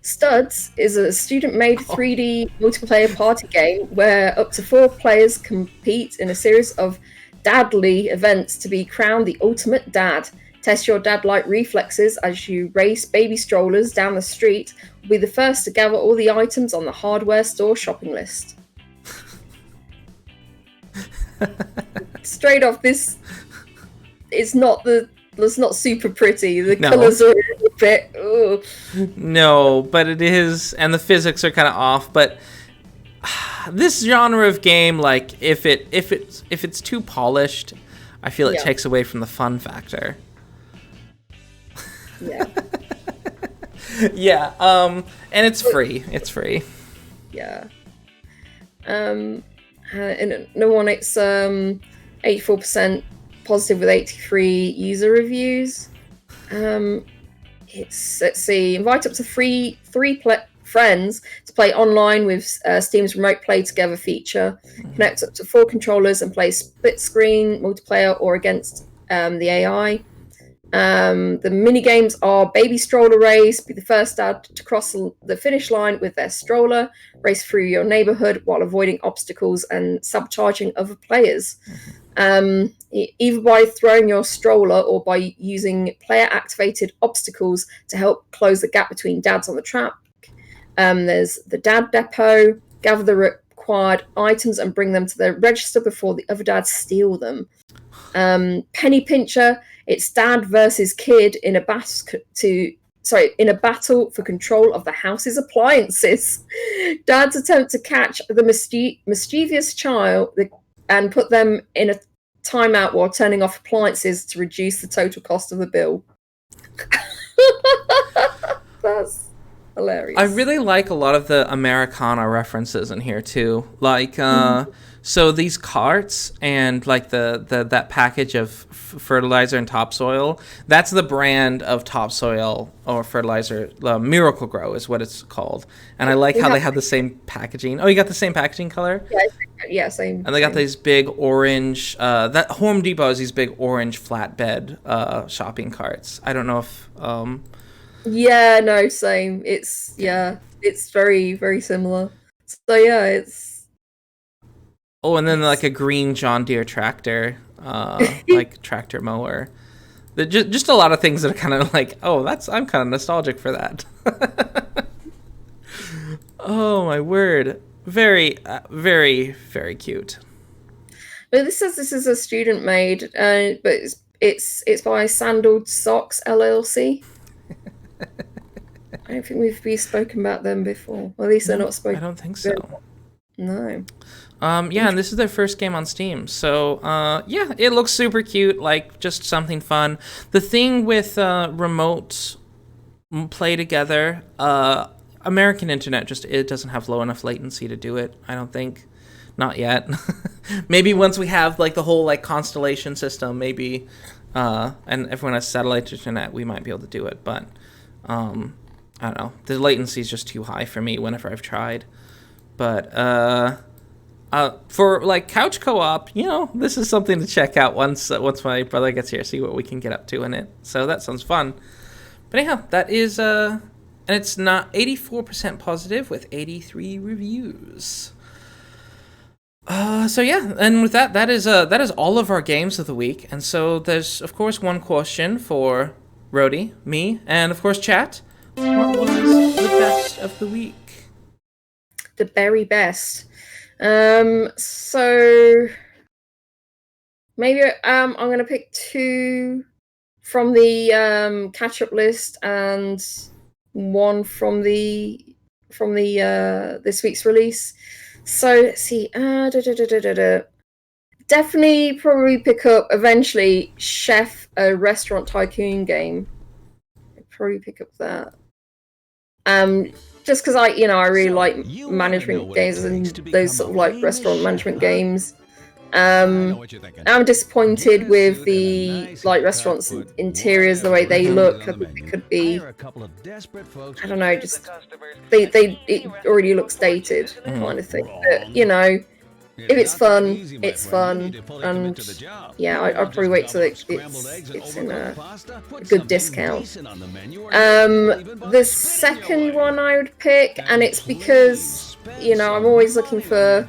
Studs is a student-made 3D multiplayer party game where up to 4 players compete in a series of dadly events to be crowned the ultimate dad. Test your dad-like reflexes as you race baby strollers down the street. Will be the first to gather all the items on the hardware store shopping list. Straight off, this it's not super pretty. The colours are a little bit. Ugh. No, but it is, and the physics are kind of off. But this genre of game, like if it's too polished, I feel it takes away from the fun factor. Yeah. Yeah. And it's free. It's free. Yeah. And no one. It's 84% positive with 83 user reviews. Let's see, invite up to three friends to play online with Steam's Remote Play Together feature. Connect up to 4 controllers and play split screen multiplayer or against the AI. The mini games are baby stroller race, be the first dad to cross the finish line with their stroller, race through your neighborhood while avoiding obstacles and sabotaging other players. Either by throwing your stroller or by using player-activated obstacles to help close the gap between dads on the track. There's the dad depot, gather the required items and bring them to the register before the other dads steal them. Penny Pincher, it's dad versus kid in a battle for control of the house's appliances. Dads attempt to catch the mischievous child and put them in a timeout while turning off appliances to reduce the total cost of the bill. That's hilarious. I really like a lot of the Americana references in here too. Like, so these carts and like that package of fertilizer and topsoil, that's the brand of topsoil or fertilizer. Miracle Grow is what it's called. And I like how they have the same packaging. Oh, you got the same packaging color? Yeah, same. And they got these big orange, that Home Depot has these big orange flatbed shopping carts. I don't know if... Yeah, no, same. It's very, very similar. So yeah, Oh, and then like a green John Deere tractor, like tractor mower. Just a lot of things that are kind of like, oh, I'm kind of nostalgic for that. Oh my word. Very, very, very cute. But this says this is a student made, but it's by Sandaled Socks LLC. I don't think we've spoken about them before. Well, at least they're not spoken. I don't think so. No. Yeah, and this is their first game on Steam. So, yeah, it looks super cute, like just something fun. The thing with remote play together, American internet it doesn't have low enough latency to do it, I don't think. Not yet. Maybe once we have like the whole like constellation system, maybe, and everyone has satellite internet, we might be able to do it. But I don't know. The latency is just too high for me whenever I've tried. But for like couch co-op, this is something to check out once my brother gets here, see what we can get up to in it. So that sounds fun. But anyhow, that is and it's not 84% positive with 83 reviews. So yeah, and with that is all of our games of the week. And so there's of course one question for Rhodey, me, and of course chat. What was the best of the week? The very best. So maybe I'm gonna pick 2 from the catch-up list and 1 from the this week's release. So let's see. Definitely probably pick up eventually Chef, a restaurant tycoon game. I'd probably pick up that. Just because I really like management games and those sort of like restaurant management games. I'm disappointed with the like restaurants interiors, the way they look. I think it could be, I don't know, just it already looks dated kind of thing. But if it's fun, it's fun, and yeah, I'll probably wait till it's in a good discount. The second one I would pick, and it's because I'm always looking for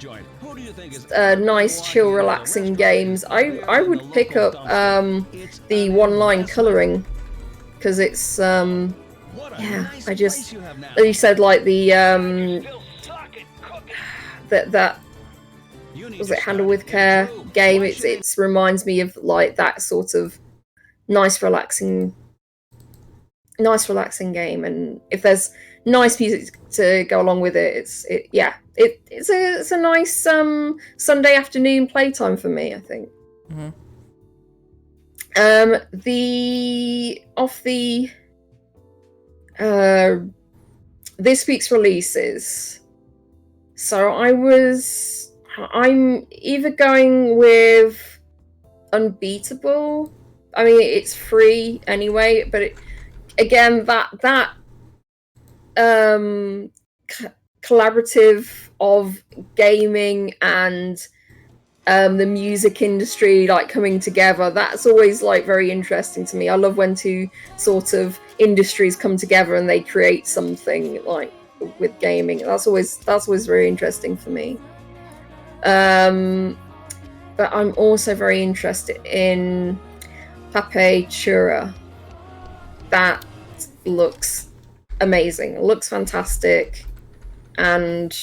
nice, chill, relaxing games. I would pick up the one-line coloring because it's I just, as you said, like the that was it Handle with Care game. It reminds me of like that sort of nice relaxing game, and if there's nice music to go along with it, it's a nice Sunday afternoon playtime for me, I think. This week's releases, so I'm either going with Unbeatable. I mean, it's free anyway, but again, that collaborative of gaming and the music industry like coming together, that's always like very interesting to me. I love when 2 sort of industries come together and they create something like with gaming. That's always very interesting for me. But I'm also very interested in Papetura. That looks amazing. It looks fantastic, and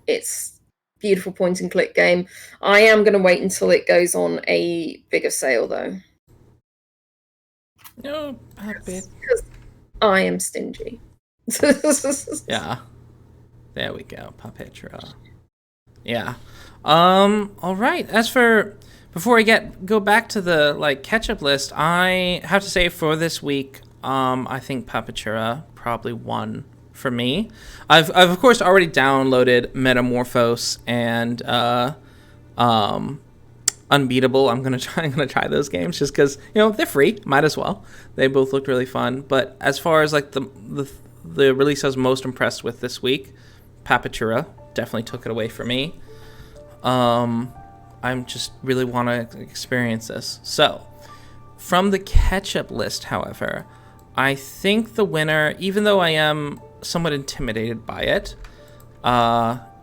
it's beautiful point and click game. I am going to wait until it goes on a bigger sale though. No, happy. I am stingy. Yeah. There we go, Papetura. Yeah. All right. As for before I go back to the like catch-up list, I have to say for this week, I think Papetura probably won for me. I've of course already downloaded Metamorphose and Unbeatable. I'm gonna try those games just because they're free. Might as well. They both looked really fun. But as far as like the release I was most impressed with this week, Papetura definitely took it away for me. I'm just really want to experience this. So, from the catch-up list, however, I think the winner, even though I am somewhat intimidated by it,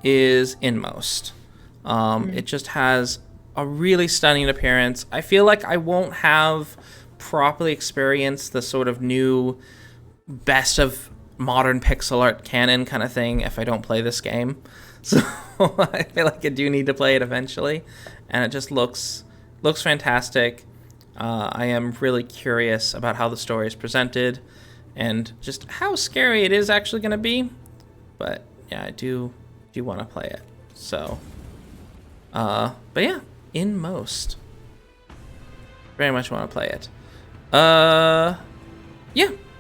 is INMOST. It just has a really stunning appearance. I feel like I won't have properly experienced the sort of new best of modern pixel art canon kind of thing if I don't play this game. So I feel like I do need to play it eventually, and it just looks fantastic. I am really curious about how the story is presented and just how scary it is actually going to be. But yeah, I do want to play it. So, but yeah, INMOST. Very much want to play it. Yeah.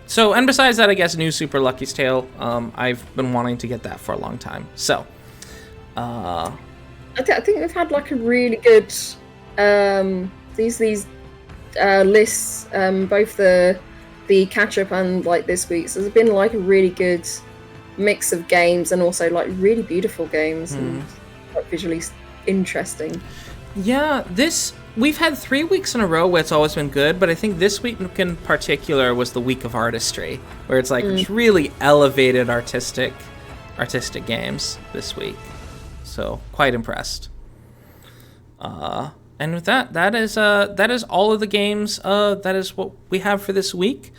So, and besides that, I guess new Super Lucky's Tale. I've been wanting to get that for a long time. So, I think we've had like a really good these lists, both the catch up and like this week's. There's been like a really good mix of games and also like really beautiful games and like visually interesting. Yeah, we've had 3 weeks in a row where it's always been good, but I think this week in particular was the week of artistry, where it's like it's really elevated artistic games this week. So quite impressed. And with that is all of the games. That is what we have for this week.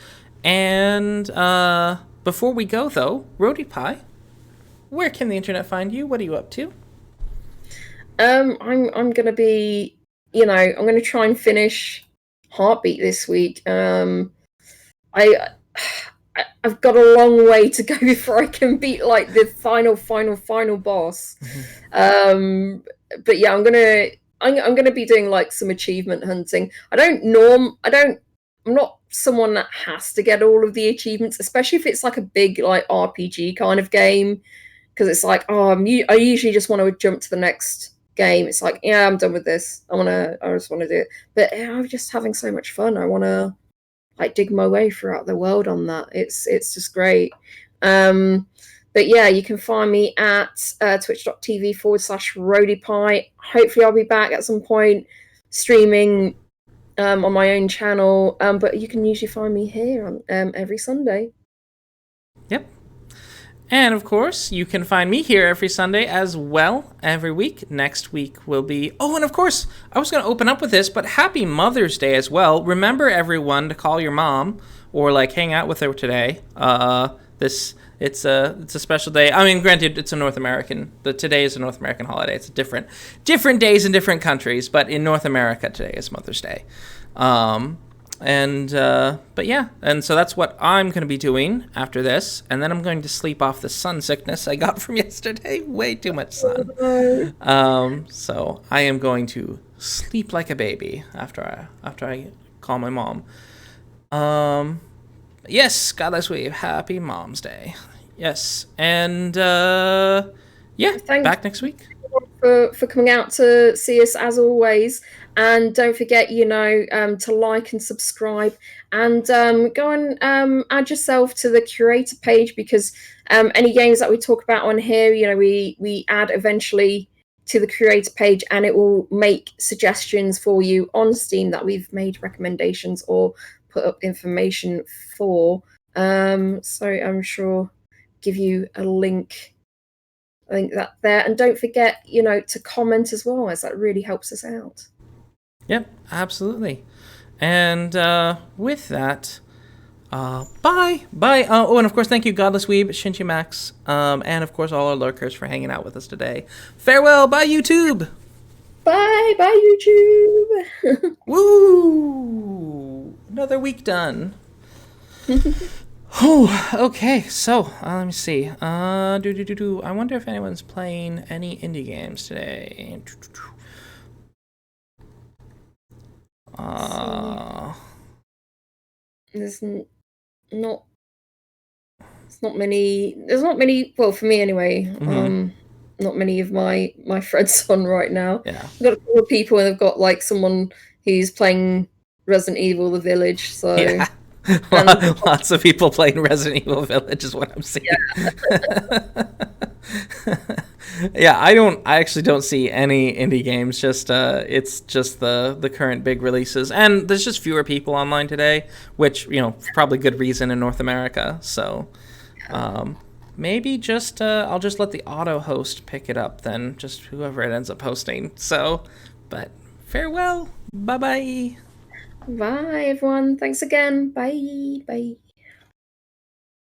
And before we go though, Roadie Pie, where can the internet find you? What are you up to? I'm gonna be, I'm gonna try and finish Heartbeat this week. I've got a long way to go before I can beat like the final boss. But yeah, I'm gonna be doing like some achievement hunting. I'm not someone that has to get all of the achievements, especially if it's like a big like RPG kind of game, because it's like, I usually just want to jump to the next game. It's like, yeah, I'm done with this. I just want to do it. But yeah, I'm just having so much fun. I want to like dig my way throughout the world on that. It's just great. But yeah, you can find me at twitch.tv/RoadiePie. Hopefully I'll be back at some point streaming on my own channel. But you can usually find me here on every Sunday. Yep. And of course, you can find me here every Sunday as well, every week. Next week will be... Oh, and of course, I was going to open up with this, but happy Mother's Day as well. Remember, everyone, to call your mom or, like, hang out with her today. It's a special day. I mean, granted, it's a North American... Today is a North American holiday. It's a different days in different countries, but in North America, today is Mother's Day. But yeah, and so that's what I'm going to be doing after this, and then I'm going to sleep off the sun sickness I got from yesterday. Way too much sun. So I am going to sleep like a baby after I call my mom. Yes, God bless we. Happy Mom's Day. Yes, and yeah, back next week. For coming out to see us as always. And don't forget, to like and subscribe, and go and add yourself to the curator page, because any games that we talk about on here, we add eventually to the curator page, and it will make suggestions for you on Steam that we've made recommendations or put up information for. So I'm sure give you a link. I think that there, and don't forget, to comment as well, as that really helps us out. Yep, absolutely. And with that, bye. Oh, and of course, thank you, Godless Weeb, Shinji Max, and of course, all our lurkers for hanging out with us today. Farewell, bye, YouTube. Bye, YouTube. Woo! Another week done. Oh, okay. So let me see. I wonder if anyone's playing any indie games today. There's not many. There's not many. Well, for me anyway. Not many of my friends on right now. Yeah. I've got a couple of people, and I've got like someone who's playing Resident Evil: The Village. So yeah. Lots of people playing Resident Evil Village is what I'm seeing. Yeah, I actually don't see any indie games. Just it's just the current big releases, and there's just fewer people online today, which probably good reason in North America. So, maybe just I'll just let the auto host pick it up then, just whoever it ends up hosting. So, but farewell. Bye bye. Bye, everyone. Thanks again. Bye. Bye.